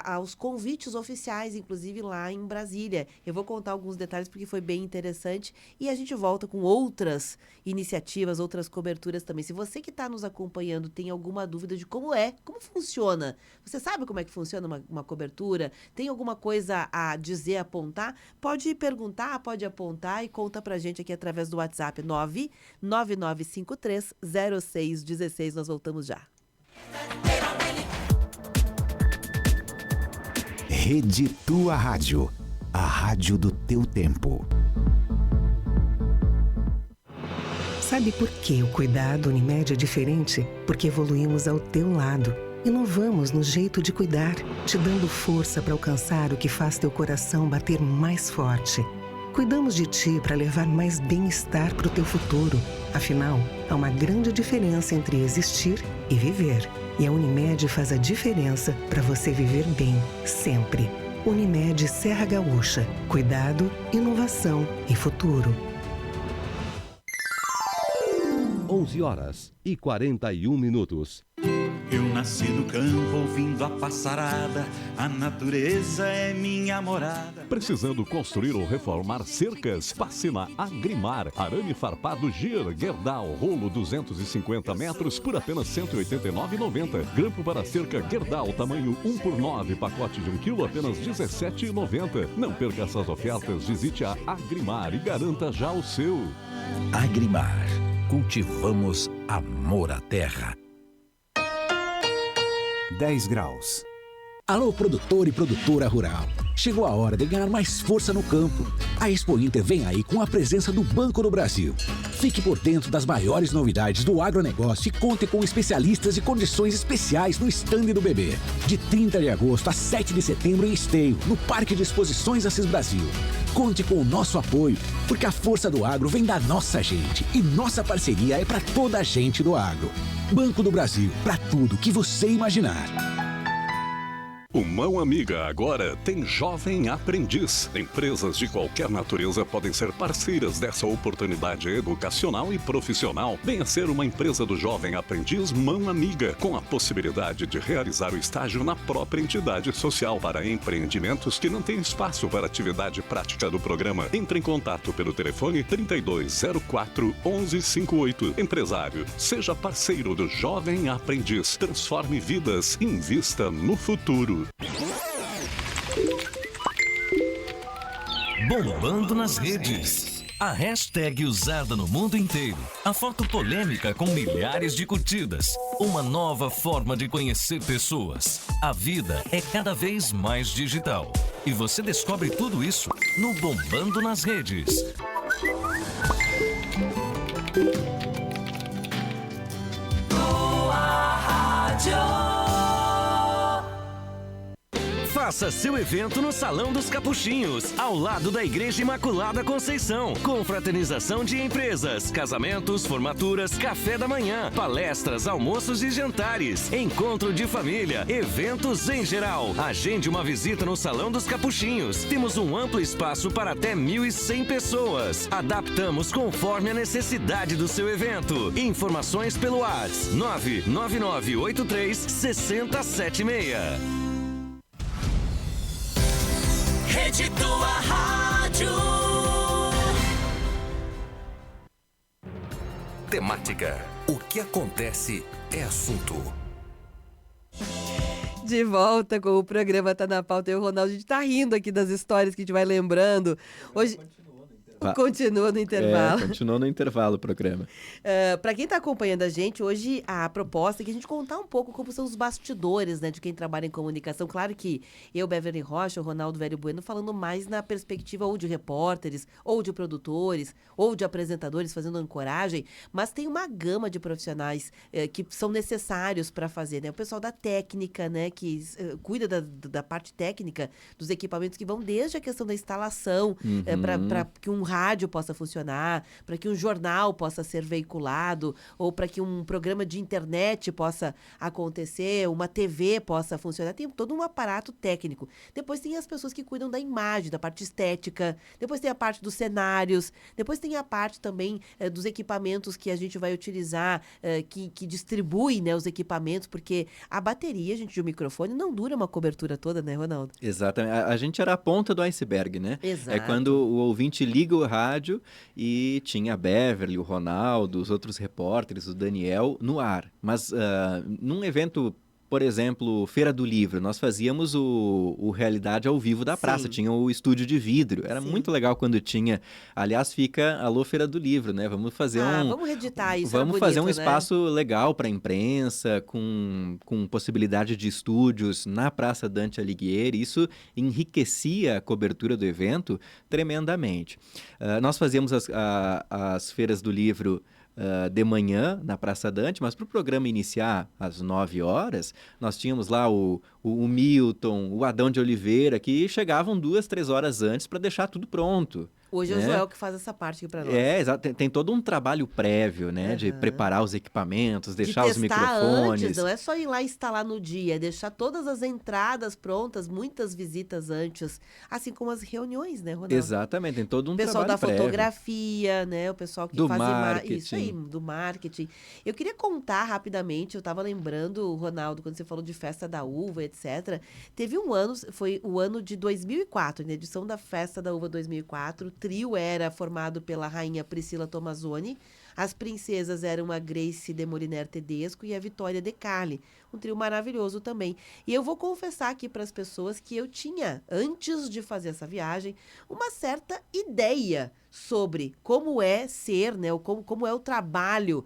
aos convites oficiais, inclusive lá em Brasília. Eu vou contar alguns detalhes porque foi bem interessante e a gente volta com outras iniciativas, outras coberturas também. Se você que está nos acompanhando tem alguma dúvida de como funciona, você sabe como é que funciona uma cobertura, tem alguma coisa a dizer, apontar, pode perguntar, pode apontar e conta pra gente aqui através do WhatsApp 999530616. Nós voltamos já. Rede Tua Rádio, a rádio do teu tempo. Sabe por que o cuidado Unimed é diferente? Porque evoluímos ao teu lado. Inovamos no jeito de cuidar, te dando força para alcançar o que faz teu coração bater mais forte. Cuidamos de ti para levar mais bem-estar para o teu futuro. Afinal, há uma grande diferença entre existir e viver. E a Unimed faz a diferença para você viver bem, sempre. Unimed Serra Gaúcha. Cuidado, inovação e futuro. 11h41. Eu nasci no campo ouvindo a passarada, a natureza é minha morada. Precisando construir ou reformar cercas? Passe na Agrimar. Arame farpado Gir, Gerdau, rolo 250 metros por apenas R$ 189,90. Grampo para cerca Gerdau, tamanho 1x9, pacote de 1 kg, apenas R$ 17,90. Não perca essas ofertas, visite a Agrimar e garanta já o seu. Agrimar. Cultivamos amor à terra. 10 graus. Alô, produtor e produtora rural. Chegou a hora de ganhar mais força no campo. A Expo Inter vem aí com a presença do Banco do Brasil. Fique por dentro das maiores novidades do agronegócio e conte com especialistas e condições especiais no estande do BB. De 30 de agosto a 7 de setembro em Esteio, no Parque de Exposições Assis Brasil. Conte com o nosso apoio, porque a força do agro vem da nossa gente e nossa parceria é para toda a gente do agro. Banco do Brasil, para tudo que você imaginar. O Mão Amiga agora tem Jovem Aprendiz. Empresas de qualquer natureza podem ser parceiras dessa oportunidade educacional e profissional. Venha ser uma empresa do Jovem Aprendiz Mão Amiga, com a possibilidade de realizar o estágio na própria entidade social para empreendimentos que não têm espaço para atividade prática do programa. Entre em contato pelo telefone 3204 1158. Empresário, seja parceiro do Jovem Aprendiz. Transforme vidas, invista no futuro. Bombando nas redes. A hashtag usada no mundo inteiro. A foto polêmica com milhares de curtidas. Uma nova forma de conhecer pessoas. A vida é cada vez mais digital. E você descobre tudo isso no Bombando nas Redes. Faça seu evento no Salão dos Capuchinhos, ao lado da Igreja Imaculada Conceição. Confraternização de empresas, casamentos, formaturas, café da manhã, palestras, almoços e jantares, encontro de família, eventos em geral. Agende uma visita no Salão dos Capuchinhos. Temos um amplo espaço para até 1.100 pessoas. Adaptamos conforme a necessidade do seu evento. Informações pelo WhatsApp 999836076. Rede Tua Rádio. Temática. O que acontece é assunto. De volta com o programa Tá na Pauta. Eu e o Ronaldo, a gente tá rindo aqui das histórias que a gente vai lembrando. Hoje... Continua no intervalo. Continua no intervalo o programa. Para quem está acompanhando a gente, hoje a proposta é que a gente contar um pouco como são os bastidores, né, de quem trabalha em comunicação. Claro que eu, Beverly Rocha, o Ronaldo Velho Bueno, falando mais na perspectiva ou de repórteres, ou de produtores, ou de apresentadores fazendo ancoragem, mas tem uma gama de profissionais que são necessários para fazer, né? O pessoal da técnica, né, que cuida da parte técnica dos equipamentos, que vão desde a questão da instalação, para que um rádio possa funcionar, para que um jornal possa ser veiculado, ou para que um programa de internet possa acontecer, uma TV possa funcionar. Tem todo um aparato técnico. Depois tem as pessoas que cuidam da imagem, da parte estética. Depois tem a parte dos cenários. Depois tem a parte também dos equipamentos que a gente vai utilizar, que distribui, né, os equipamentos, porque a bateria, gente, de um microfone não dura uma cobertura toda, né, Ronaldo? Exatamente. A gente era a ponta do iceberg, né? Exato. É quando o ouvinte liga o rádio e tinha a Beverly, o Ronaldo, os outros repórteres, o Daniel, no ar. Mas num evento, por exemplo, Feira do Livro, nós fazíamos o Realidade ao Vivo da Praça, Sim. tinha o estúdio de vidro, era Sim. muito legal quando tinha. Aliás, fica Alô Feira do Livro, né? Vamos fazer vamos reeditar isso, era Vamos fazer um bonito, né? espaço legal para a imprensa, com possibilidade de estúdios na Praça Dante Alighieri. Isso enriquecia a cobertura do evento tremendamente. Nós fazíamos as feiras do livro de manhã na Praça Dante, mas para o programa iniciar às 9 horas, nós tínhamos lá o Milton, o Adão de Oliveira, que chegavam 2, 3 horas antes para deixar tudo pronto. Hoje é o né? Joel que faz essa parte aqui para nós. Exato. Tem todo um trabalho prévio, né? De preparar os equipamentos, deixar de os testar microfones. antes, não é só ir lá e instalar no dia, é deixar todas as entradas prontas, muitas visitas antes, assim como as reuniões, né, Ronaldo? Exatamente, tem todo um O pessoal trabalho da prévio. fotografia, né? O pessoal que Do faz marketing. isso aí, do marketing. Eu queria contar rapidamente, eu estava lembrando, Ronaldo, quando você falou de Festa da Uva, etc. Teve um ano, foi o ano de 2004, na edição da Festa da Uva 2004, o trio era formado pela rainha Priscila Tomazoni, as princesas eram a Grace de Moliner Tedesco e a Vitória de Carli, um trio maravilhoso também. E eu vou confessar aqui para as pessoas que eu tinha, antes de fazer essa viagem, uma certa ideia sobre como é ser, né, como é o trabalho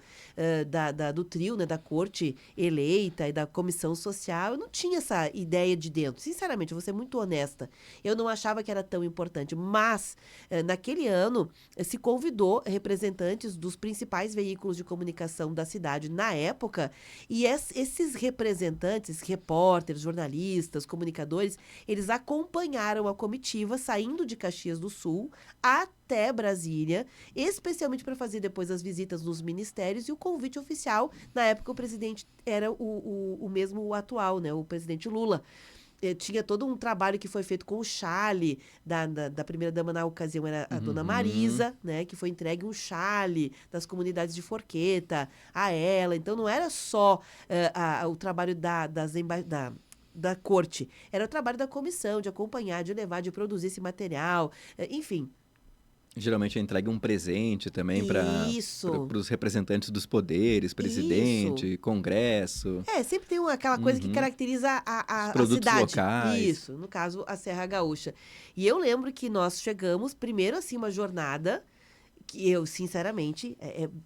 do trio, né, da corte eleita e da comissão social. Eu não tinha essa ideia de dentro. Sinceramente, eu vou ser muito honesta. Eu não achava que era tão importante. Mas, naquele ano, se convidou representantes dos principais veículos de comunicação da cidade na época, e esses representantes, repórteres, jornalistas, comunicadores, eles acompanharam a comitiva saindo de Caxias do Sul até Brasília, especialmente para fazer depois as visitas nos ministérios e o convite oficial. Na época, o presidente era o mesmo atual, né, o presidente Lula. tinha todo um trabalho que foi feito com o chale da primeira-dama, na ocasião era a dona Marisa, né? Que foi entregue um chale das comunidades de Forqueta a ela. Então, não era só o trabalho da corte, era o trabalho da comissão, de acompanhar, de levar, de produzir esse material, enfim. Geralmente é entregue um presente também para os representantes dos poderes, presidente, congresso. Sempre tem aquela coisa que caracteriza a produtos cidade. locais. Isso, no caso, a Serra Gaúcha. E eu lembro que nós chegamos, primeiro assim, uma jornada que eu, sinceramente,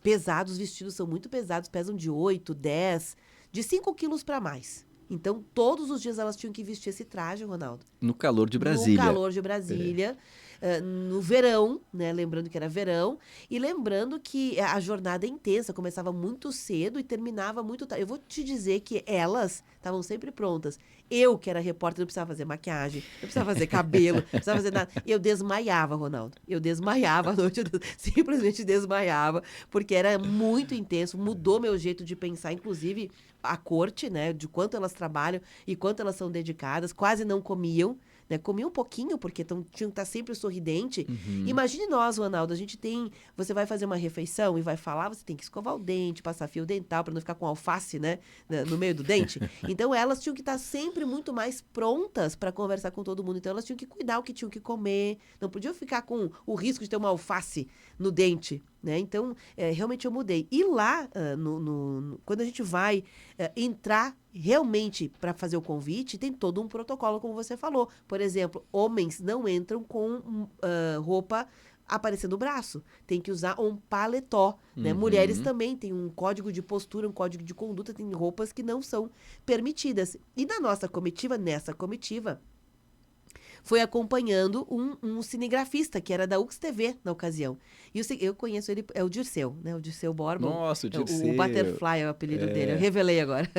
pesados, os vestidos são muito pesados, pesam de 8, 10, de 5 quilos para mais. Então, todos os dias elas tinham que vestir esse traje, Ronaldo. No calor de Brasília. No calor de Brasília. No verão, né? Lembrando que era verão. E lembrando que a jornada é intensa. Começava muito cedo e terminava muito tarde. Eu vou te dizer que elas estavam sempre prontas. Eu, que era repórter, não precisava fazer maquiagem, não precisava fazer cabelo, não precisava fazer nada. Eu desmaiava, Ronaldo. Eu desmaiava à noite. Eu simplesmente desmaiava. Porque era muito intenso. Mudou meu jeito de pensar, inclusive a corte, né? De quanto elas trabalham e quanto elas são dedicadas. Quase não comiam. Né? Comia um pouquinho, porque tinham que estar sempre sorridente. Imagine nós, Ronaldo, você vai fazer uma refeição e vai falar, você tem que escovar o dente, passar fio dental para não ficar com alface, né, no meio do dente. Então, elas tinham que estar sempre muito mais prontas para conversar com todo mundo. Então, elas tinham que cuidar o que tinham que comer, não podiam ficar com o risco de ter uma alface no dente. Né? Então, realmente eu mudei. E lá, quando a gente vai entrar realmente para fazer o convite, tem todo um protocolo, como você falou. Por exemplo, homens não entram com roupa aparecendo o braço. Tem que usar um paletó. Né? Mulheres também têm um código de postura, um código de conduta, tem roupas que não são permitidas. E nessa comitiva, foi acompanhando um cinegrafista, que era da UX TV na ocasião. E eu conheço ele, é o Dirceu, né? O Dirceu Borba. Nossa, o Dirceu. O Butterfly é o apelido dele, eu revelei agora.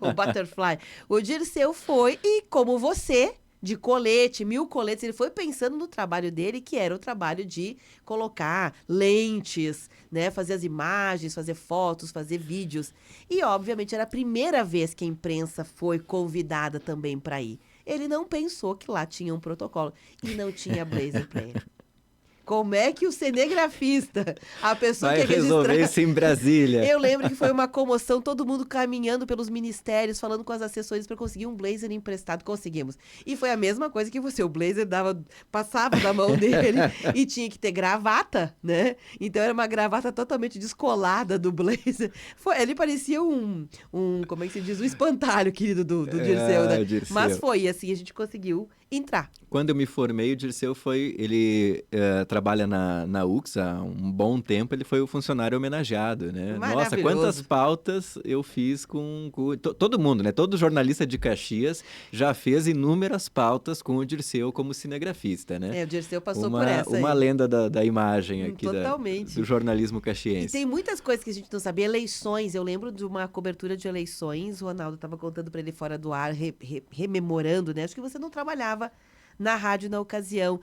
O Butterfly. O Dirceu foi, e como você, de colete, 1000 coletes, ele foi pensando no trabalho dele, que era o trabalho de colocar lentes, né? Fazer as imagens, fazer fotos, fazer vídeos. E, obviamente, era a primeira vez que a imprensa foi convidada também para ir. Ele não pensou que lá tinha um protocolo e não tinha blazer para ele. Como é que o cinegrafista, a pessoa vai que resolver isso em Brasília? Eu lembro que foi uma comoção, todo mundo caminhando pelos ministérios, falando com as assessores para conseguir um blazer emprestado. Conseguimos. E foi a mesma coisa que você. O blazer passava da mão dele e tinha que ter gravata, né? Então era uma gravata totalmente descolada do blazer. Ele parecia como é que se diz? Um espantalho, querido, do Dirceu, né? Dirceu. Mas foi, e assim a gente conseguiu entrar. Quando eu me formei, o Dirceu ele trabalha na UX há um bom tempo, ele foi o funcionário homenageado, né? Nossa, quantas pautas eu fiz com todo mundo, né? Todo jornalista de Caxias já fez inúmeras pautas com o Dirceu como cinegrafista, né? O Dirceu passou por essa uma lenda da imagem aqui do jornalismo caxiense. E tem muitas coisas que a gente não sabia. Eleições, eu lembro de uma cobertura de eleições, o Ronaldo estava contando para ele fora do ar, rememorando, né? Acho que você não trabalhava na rádio na ocasião.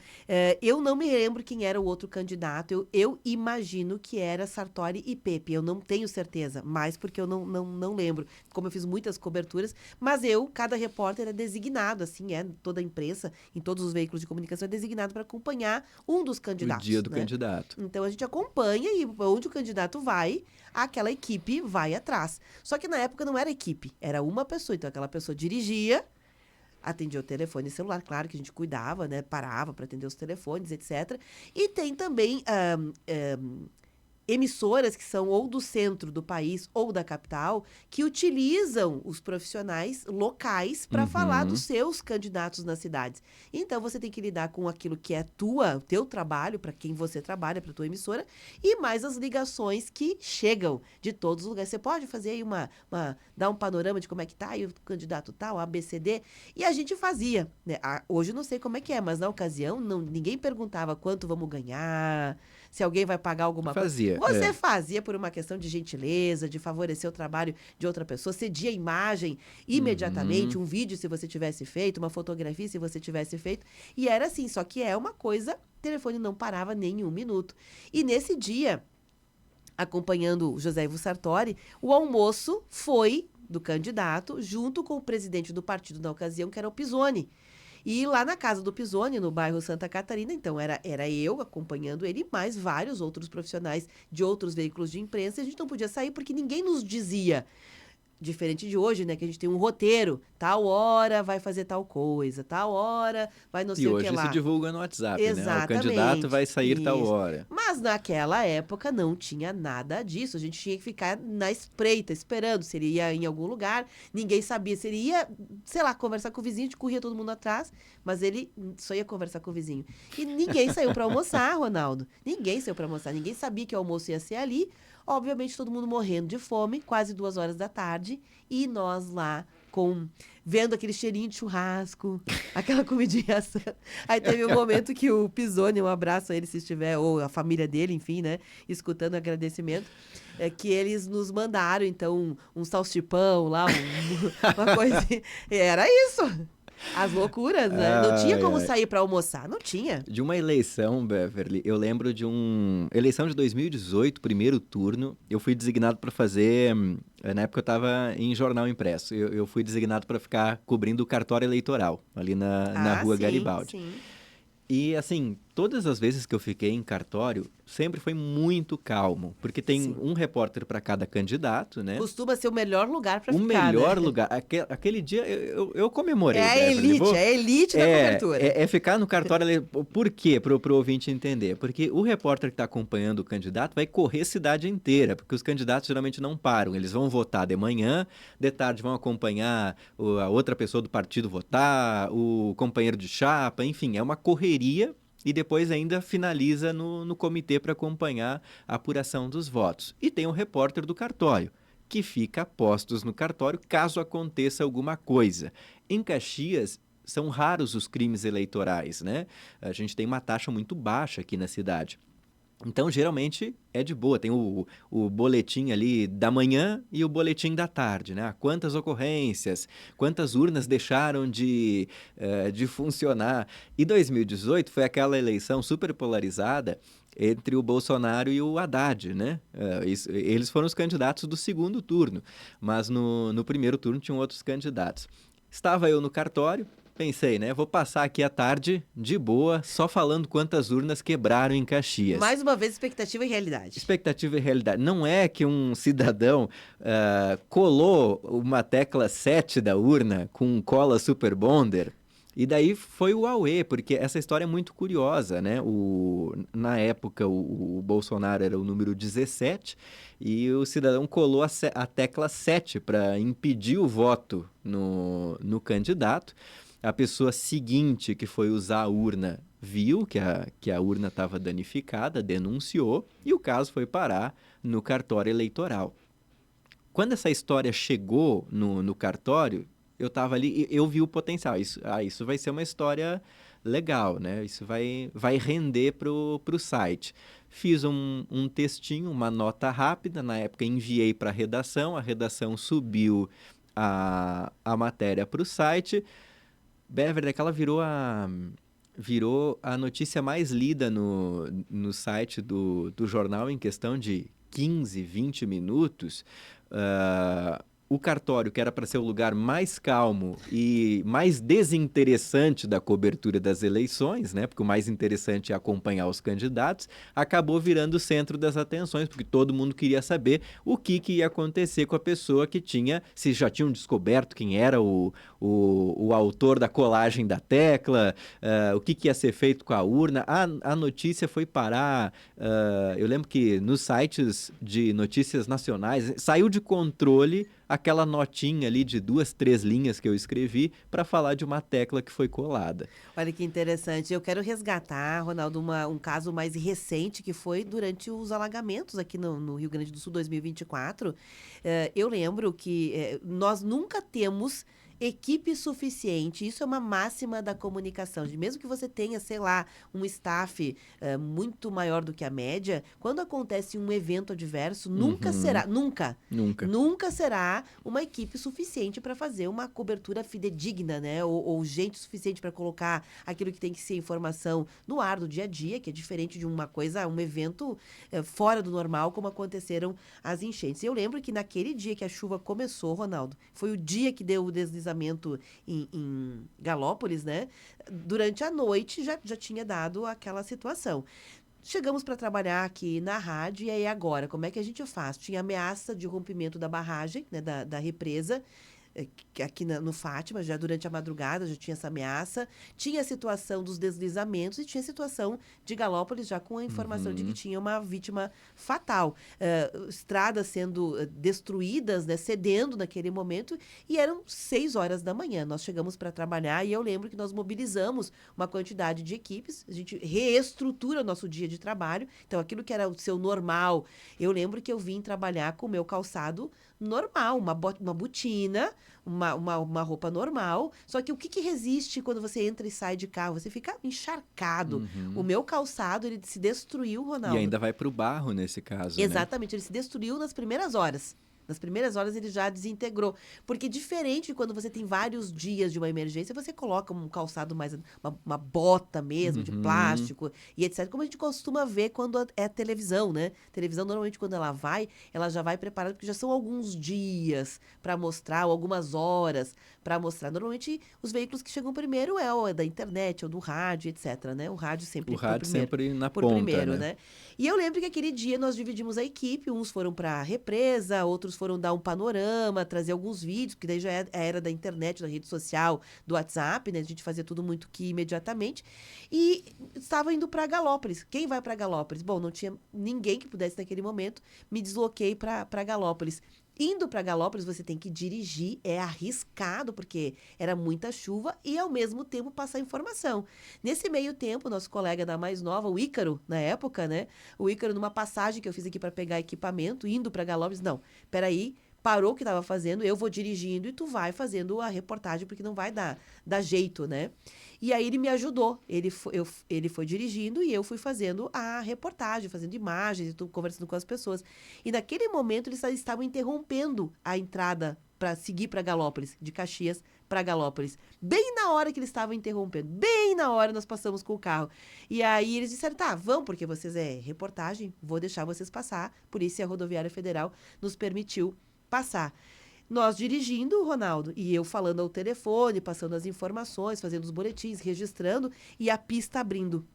Eu não me lembro quem era o outro candidato. Eu imagino que era Sartori e Pepe. Eu não tenho certeza, mas porque eu não lembro. Como eu fiz muitas coberturas, mas cada repórter é designado, assim, toda a imprensa, em todos os veículos de comunicação, é designado para acompanhar um dos candidatos. O dia do né? candidato. Então a gente acompanha e onde o candidato vai, aquela equipe vai atrás. Só que na época não era equipe, era uma pessoa. Então aquela pessoa dirigia, atendia o telefone celular, claro que a gente cuidava, né? Parava para atender os telefones, etc. E tem também emissoras que são ou do centro do país ou da capital, que utilizam os profissionais locais para falar dos seus candidatos nas cidades. Então, você tem que lidar com aquilo que é teu trabalho, para quem você trabalha, para tua emissora, e mais as ligações que chegam de todos os lugares. Você pode fazer aí dar um panorama de como é que tá, e o candidato tal, ABCD, e a gente fazia, né? Hoje eu não sei como é que é, mas na ocasião ninguém perguntava quanto vamos ganhar, se alguém vai pagar alguma coisa. Você fazia por uma questão de gentileza, de favorecer o trabalho de outra pessoa, cedia a imagem imediatamente, um vídeo se você tivesse feito, uma fotografia se você tivesse feito. E era assim, só que é uma coisa, o telefone não parava nem um minuto. E nesse dia, acompanhando o José Ivo Sartori, o almoço foi do candidato, junto com o presidente do partido na ocasião, que era o Pisoni. E lá na casa do Pisoni, no bairro Santa Catarina, então era eu acompanhando ele, mais vários outros profissionais de outros veículos de imprensa. E a gente não podia sair porque ninguém nos dizia. Diferente de hoje, né? Que a gente tem um roteiro. Tal hora vai fazer tal coisa. Tal hora vai não sei o que lá. E hoje se divulga no WhatsApp, Exatamente, né? O candidato vai sair tal hora. Mas naquela época não tinha nada disso. A gente tinha que ficar na espreita, esperando se ele ia em algum lugar. Ninguém sabia se ele ia, sei lá, conversar com o vizinho. A gente corria todo mundo atrás. Mas ele só ia conversar com o vizinho. E ninguém saiu para almoçar, Ronaldo. Ninguém saiu para almoçar. Ninguém sabia que o almoço ia ser ali. Obviamente, todo mundo morrendo de fome, quase 2 horas da tarde. E nós lá, vendo aquele cheirinho de churrasco, aquela comidinha assando. Aí teve um momento que o Pisoni, um abraço a ele se estiver, ou a família dele, enfim, né? Escutando o agradecimento. Que eles nos mandaram, então, um salchipão lá, uma coisa assim. Era isso. As loucuras, né? Não tinha como sair para almoçar, não tinha. De uma eleição, Beverly, eu lembro de eleição de 2018, primeiro turno, eu fui designado para fazer, na época eu estava em jornal impresso, eu fui designado para ficar cobrindo o cartório eleitoral, ali na Rua Garibaldi. Sim. E, assim, todas as vezes que eu fiquei em cartório, sempre foi muito calmo. Porque tem um repórter para cada candidato, né? Costuma ser o melhor lugar para ficar, O melhor né? lugar. Aquele dia eu comemorei. É a elite da cobertura. É ficar no cartório. Por quê? Pro ouvinte entender. Porque o repórter que está acompanhando o candidato vai correr a cidade inteira. Porque os candidatos geralmente não param. Eles vão votar de manhã, de tarde vão acompanhar a outra pessoa do partido votar, o companheiro de chapa, enfim, é uma correria. E depois ainda finaliza no comitê para acompanhar a apuração dos votos. E tem um repórter do cartório, que fica a postos no cartório caso aconteça alguma coisa. Em Caxias, são raros os crimes eleitorais, né? A gente tem uma taxa muito baixa aqui na cidade. Então, geralmente, é de boa. Tem o boletim ali da manhã e o boletim da tarde, né? Quantas ocorrências, quantas urnas deixaram de funcionar. E 2018 foi aquela eleição super polarizada entre o Bolsonaro e o Haddad, né? Eles foram os candidatos do segundo turno, mas no primeiro turno tinham outros candidatos. Estava eu no cartório. Pensei, né? Vou passar aqui a tarde de boa, só falando quantas urnas quebraram em Caxias. Mais uma vez, expectativa e realidade. Expectativa e realidade. Não é que um cidadão colou uma tecla 7 da urna com cola Super Bonder. E daí foi o auê, porque essa história é muito curiosa, né? Na época, o Bolsonaro era o número 17 e o cidadão colou a tecla 7 para impedir o voto no candidato. A pessoa seguinte que foi usar a urna viu que a urna estava danificada, denunciou e o caso foi parar no cartório eleitoral. Quando essa história chegou no cartório, eu estava ali e eu vi o potencial. Isso vai ser uma história legal, né? Isso vai render para o site. Fiz um textinho, uma nota rápida, na época enviei para a redação subiu a matéria para o site. Beverly, aquela virou a notícia mais lida no site do jornal em questão de 15, 20 minutos. O cartório, que era para ser o lugar mais calmo e mais desinteressante da cobertura das eleições, né? Porque o mais interessante é acompanhar os candidatos, acabou virando o centro das atenções, porque todo mundo queria saber o que ia acontecer com a pessoa que se já tinham descoberto quem era o autor da colagem da tecla, o que ia ser feito com a urna. A notícia foi parar, eu lembro que nos sites de notícias nacionais saiu de controle aquela notinha ali de 2, 3 linhas que eu escrevi para falar de uma tecla que foi colada. Olha que interessante. Eu quero resgatar, Ronaldo, um caso mais recente que foi durante os alagamentos aqui no Rio Grande do Sul 2024. Eu lembro que nós nunca temos equipe suficiente, isso é uma máxima da comunicação, de mesmo que você tenha, sei lá, um staff muito maior do que a média, quando acontece um evento adverso, nunca será uma equipe suficiente para fazer uma cobertura fidedigna, né? Ou gente suficiente para colocar aquilo que tem que ser informação no ar do dia a dia, que é diferente de uma coisa, um evento fora do normal, como aconteceram as enchentes. Eu lembro que naquele dia que a chuva começou, Ronaldo, foi o dia que deu o deslizamento em Galópolis, né? Durante a noite já tinha dado aquela situação. Chegamos para trabalhar aqui na rádio, e aí agora, como é que a gente faz? Tinha ameaça de rompimento da barragem, né, da represa, aqui no Fátima, já durante a madrugada já tinha essa ameaça. Tinha a situação dos deslizamentos e tinha a situação de Galópolis já com a informação de que tinha uma vítima fatal. Estradas sendo destruídas, né, cedendo naquele momento, e eram 6 horas da manhã. Nós chegamos para trabalhar e eu lembro que nós mobilizamos uma quantidade de equipes, a gente reestrutura o nosso dia de trabalho. Então, aquilo que era o seu normal, eu lembro que eu vim trabalhar com o meu calçado normal, uma botina, uma roupa normal. Só que o que resiste quando você entra e sai de carro? Você fica encharcado. O meu calçado, ele se destruiu, Ronaldo. E ainda vai para o barro nesse caso, Exatamente, ele se destruiu nas primeiras horas. Nas primeiras horas ele já desintegrou. Porque diferente de quando você tem vários dias de uma emergência, você coloca um calçado mais... Uma bota mesmo, de plástico e etc. Como a gente costuma ver quando é televisão, né? Televisão, normalmente, quando ela já vai preparada, porque já são alguns dias para mostrar, ou algumas horas para mostrar. Normalmente, os veículos que chegam primeiro é o da internet, ou do rádio, etc. Né? O rádio sempre sempre na ponta, primeiro, né? E eu lembro que aquele dia nós dividimos a equipe, uns foram para a represa, outros foram dar um panorama, trazer alguns vídeos, porque daí já é a era da internet, da rede social, do WhatsApp, né? A gente fazia tudo muito que imediatamente. E estava indo para Galópolis. Quem vai para Galópolis? Bom, não tinha ninguém que pudesse naquele momento. Me desloquei para Galópolis. Indo para Galópolis, você tem que dirigir, é arriscado, porque era muita chuva e, ao mesmo tempo, passar informação. Nesse meio tempo, nosso colega da mais nova, o Ícaro, na época, né? O Ícaro, numa passagem que eu fiz aqui para pegar equipamento, indo para Galópolis, não, peraí, parou o que estava fazendo, eu vou dirigindo e tu vai fazendo a reportagem, porque não vai dar jeito, né? E aí ele me ajudou, ele foi dirigindo e eu fui fazendo a reportagem, fazendo imagens e tudo, conversando com as pessoas. E naquele momento eles estavam interrompendo a entrada para seguir para Galópolis, de Caxias para Galópolis. Bem na hora que eles estavam interrompendo, bem na hora nós passamos com o carro. E aí eles disseram, tá, vão, porque vocês é reportagem, vou deixar vocês passar. Polícia Rodoviária Federal nos permitiu passar. Nós dirigindo, Ronaldo, e eu falando ao telefone, passando as informações, fazendo os boletins, registrando, e a pista abrindo.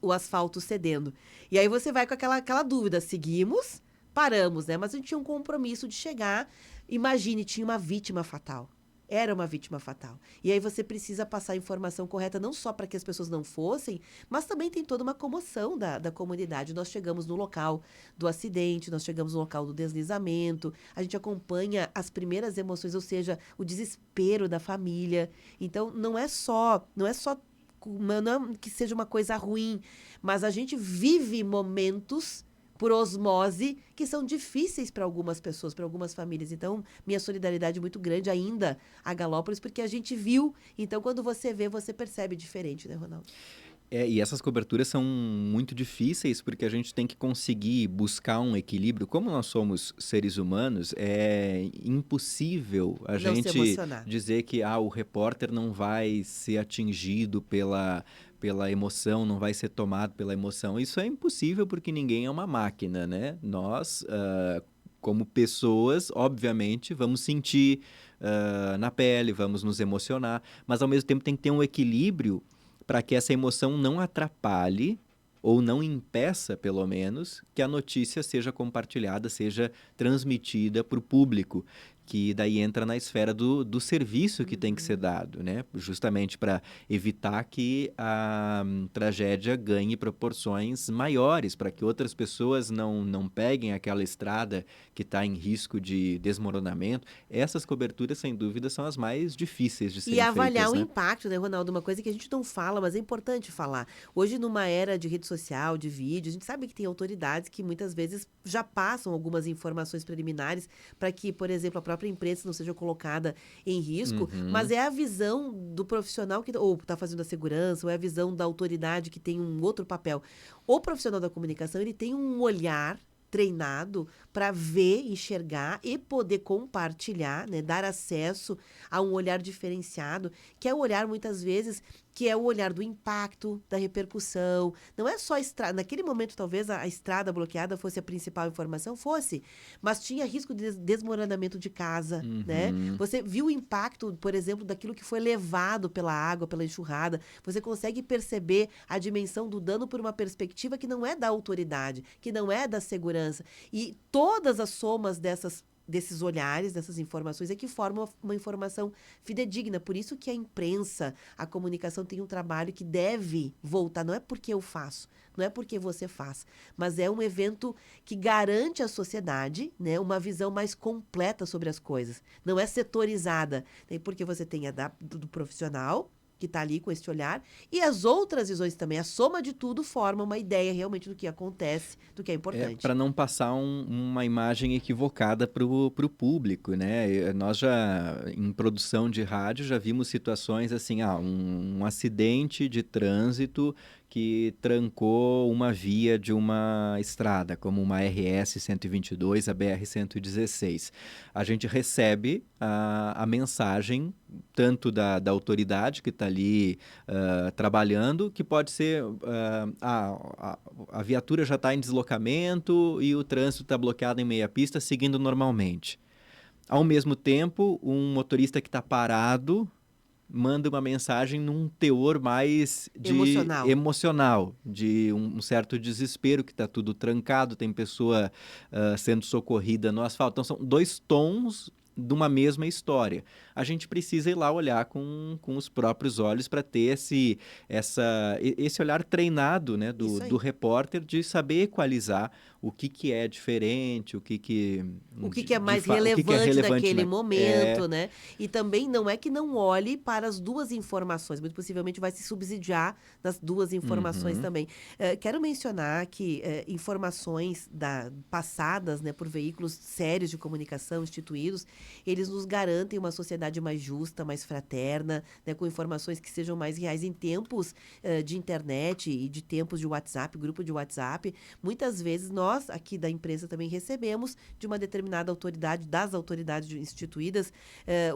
O asfalto cedendo. E aí você vai com aquela dúvida, seguimos, paramos, né? Mas a gente tinha um compromisso de chegar. Imagine, tinha uma vítima fatal. Era uma vítima fatal. E aí você precisa passar a informação correta, não só para que as pessoas não fossem, mas também tem toda uma comoção da comunidade. Nós chegamos no local do acidente, nós chegamos no local do deslizamento, a gente acompanha as primeiras emoções, ou seja, o desespero da família. Então, não é que seja uma coisa ruim, mas a gente vive momentos por osmose, que são difíceis para algumas pessoas, para algumas famílias. Então, minha solidariedade é muito grande ainda a Galópolis, porque a gente viu. Então, quando você vê, você percebe diferente, né, Ronaldo? E essas coberturas são muito difíceis porque a gente tem que conseguir buscar um equilíbrio. Como nós somos seres humanos, é impossível a gente dizer que o repórter não vai ser atingido pela emoção, não vai ser tomado pela emoção. Isso é impossível porque ninguém é uma máquina, né? Nós, como pessoas, obviamente, vamos sentir na pele, vamos nos emocionar, mas ao mesmo tempo tem que ter um equilíbrio para que essa emoção não atrapalhe ou não impeça, pelo menos, que a notícia seja compartilhada, seja transmitida para o público, que daí entra na esfera do serviço que tem que ser dado, né? Justamente para evitar que a tragédia ganhe proporções maiores, para que outras pessoas não peguem aquela estrada que está em risco de desmoronamento. Essas coberturas, sem dúvida, são as mais difíceis de serem feitas. E avaliar o né? impacto, né, Ronaldo? Uma coisa que a gente não fala, mas é importante falar. Hoje, numa era de rede social, de vídeo, a gente sabe que tem autoridades que muitas vezes já passam algumas informações preliminares para que, por exemplo, a própria própria imprensa não seja colocada em risco, mas é a visão do profissional que ou está fazendo a segurança, ou é a visão da autoridade que tem um outro papel. O profissional da comunicação, ele tem um olhar treinado para ver, enxergar e poder compartilhar, né, dar acesso a um olhar diferenciado, que é o olhar, muitas vezes, que é o olhar do impacto, da repercussão. Não é só a estrada. Naquele momento, talvez, a estrada bloqueada fosse a principal informação, fosse, mas tinha risco de desmoronamento de casa, né? Você viu o impacto, por exemplo, daquilo que foi levado pela água, pela enxurrada. Você consegue perceber a dimensão do dano por uma perspectiva que não é da autoridade, que não é da segurança. E todas as somas desses olhares, dessas informações, é que formam uma informação fidedigna. Por isso que a imprensa, a comunicação tem um trabalho que deve voltar. Não é porque eu faço, não é porque você faz, mas é um evento que garante à sociedade, né, uma visão mais completa sobre as coisas. Não é setorizada, né, porque você tem do profissional, que está ali com esse olhar, e as outras visões também. A soma de tudo forma uma ideia realmente do que acontece, do que é importante. Para não passar uma imagem equivocada para o público, né? Nós já, em produção de rádio, já vimos situações assim, um acidente de trânsito que trancou uma via de uma estrada, como uma RS 122, a BR 116. A gente recebe a mensagem tanto da autoridade que está ali trabalhando, que pode ser a viatura já está em deslocamento e o trânsito está bloqueado em meia pista, seguindo normalmente. Ao mesmo tempo, um motorista que está parado manda uma mensagem num teor mais emocional, de um certo desespero, que está tudo trancado, tem pessoa sendo socorrida no asfalto. Então, são dois tons de uma mesma história. A gente precisa ir lá olhar com os próprios olhos para ter esse olhar treinado, né, do repórter, de saber equalizar o que é diferente, o que é mais relevante naquele momento, né? E também não é que não olhe para as duas informações, muito possivelmente vai se subsidiar nas duas informações também. Quero mencionar que informações passadas, né, por veículos sérios de comunicação instituídos, eles nos garantem uma sociedade mais justa, mais fraterna, né, com informações que sejam mais reais em tempos de internet e de tempos de WhatsApp, grupo de WhatsApp. Muitas vezes nós, aqui da imprensa, também recebemos de uma determinada autoridade, das autoridades instituídas,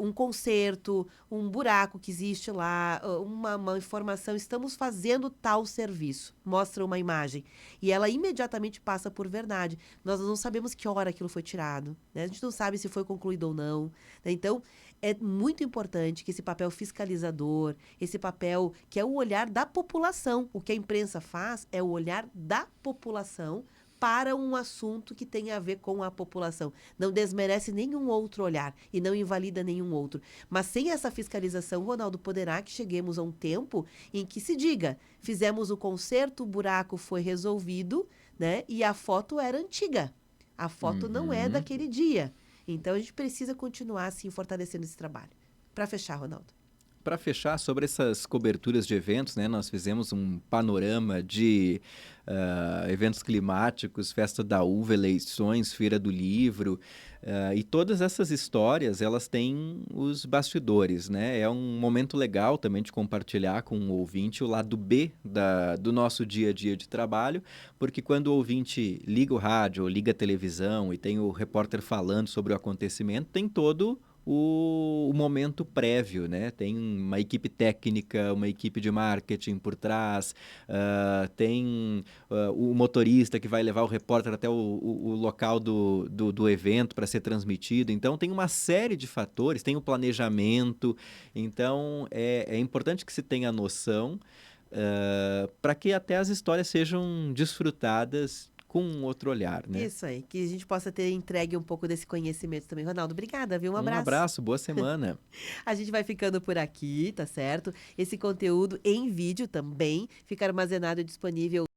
um conserto, um buraco que existe lá, uma informação, estamos fazendo tal serviço, mostra uma imagem, e ela imediatamente passa por verdade. Nós não sabemos que hora aquilo foi tirado, né? A gente não sabe se foi concluído ou não, né? Então, é muito importante que esse papel fiscalizador, esse papel que é o olhar da população, o que a imprensa faz é o olhar da população para um assunto que tem a ver com a população. Não desmerece nenhum outro olhar e não invalida nenhum outro. Mas sem essa fiscalização, Ronaldo, poderá que cheguemos a um tempo em que se diga, fizemos o conserto, o buraco foi resolvido, né? E a foto era antiga. A foto não é daquele dia. Então, a gente precisa continuar, assim, fortalecendo esse trabalho. Para fechar, Ronaldo. Para fechar, sobre essas coberturas de eventos, né, nós fizemos um panorama de eventos climáticos, Festa da Uva, eleições, Feira do Livro, e todas essas histórias, elas têm os bastidores, né? É um momento legal também de compartilhar com o ouvinte o lado B do nosso dia a dia de trabalho, porque quando o ouvinte liga o rádio ou liga a televisão e tem o repórter falando sobre o acontecimento, tem todo o momento prévio, né? Tem uma equipe técnica, uma equipe de marketing por trás, tem o motorista que vai levar o repórter até o local do evento para ser transmitido. Então, tem uma série de fatores, tem o planejamento. Então, é importante que se tenha noção para que até as histórias sejam desfrutadas com um outro olhar, né? Isso aí, que a gente possa ter entregue um pouco desse conhecimento também. Ronaldo, obrigada, viu? Um abraço. Um abraço, boa semana. A gente vai ficando por aqui, tá certo? Esse conteúdo em vídeo também fica armazenado e disponível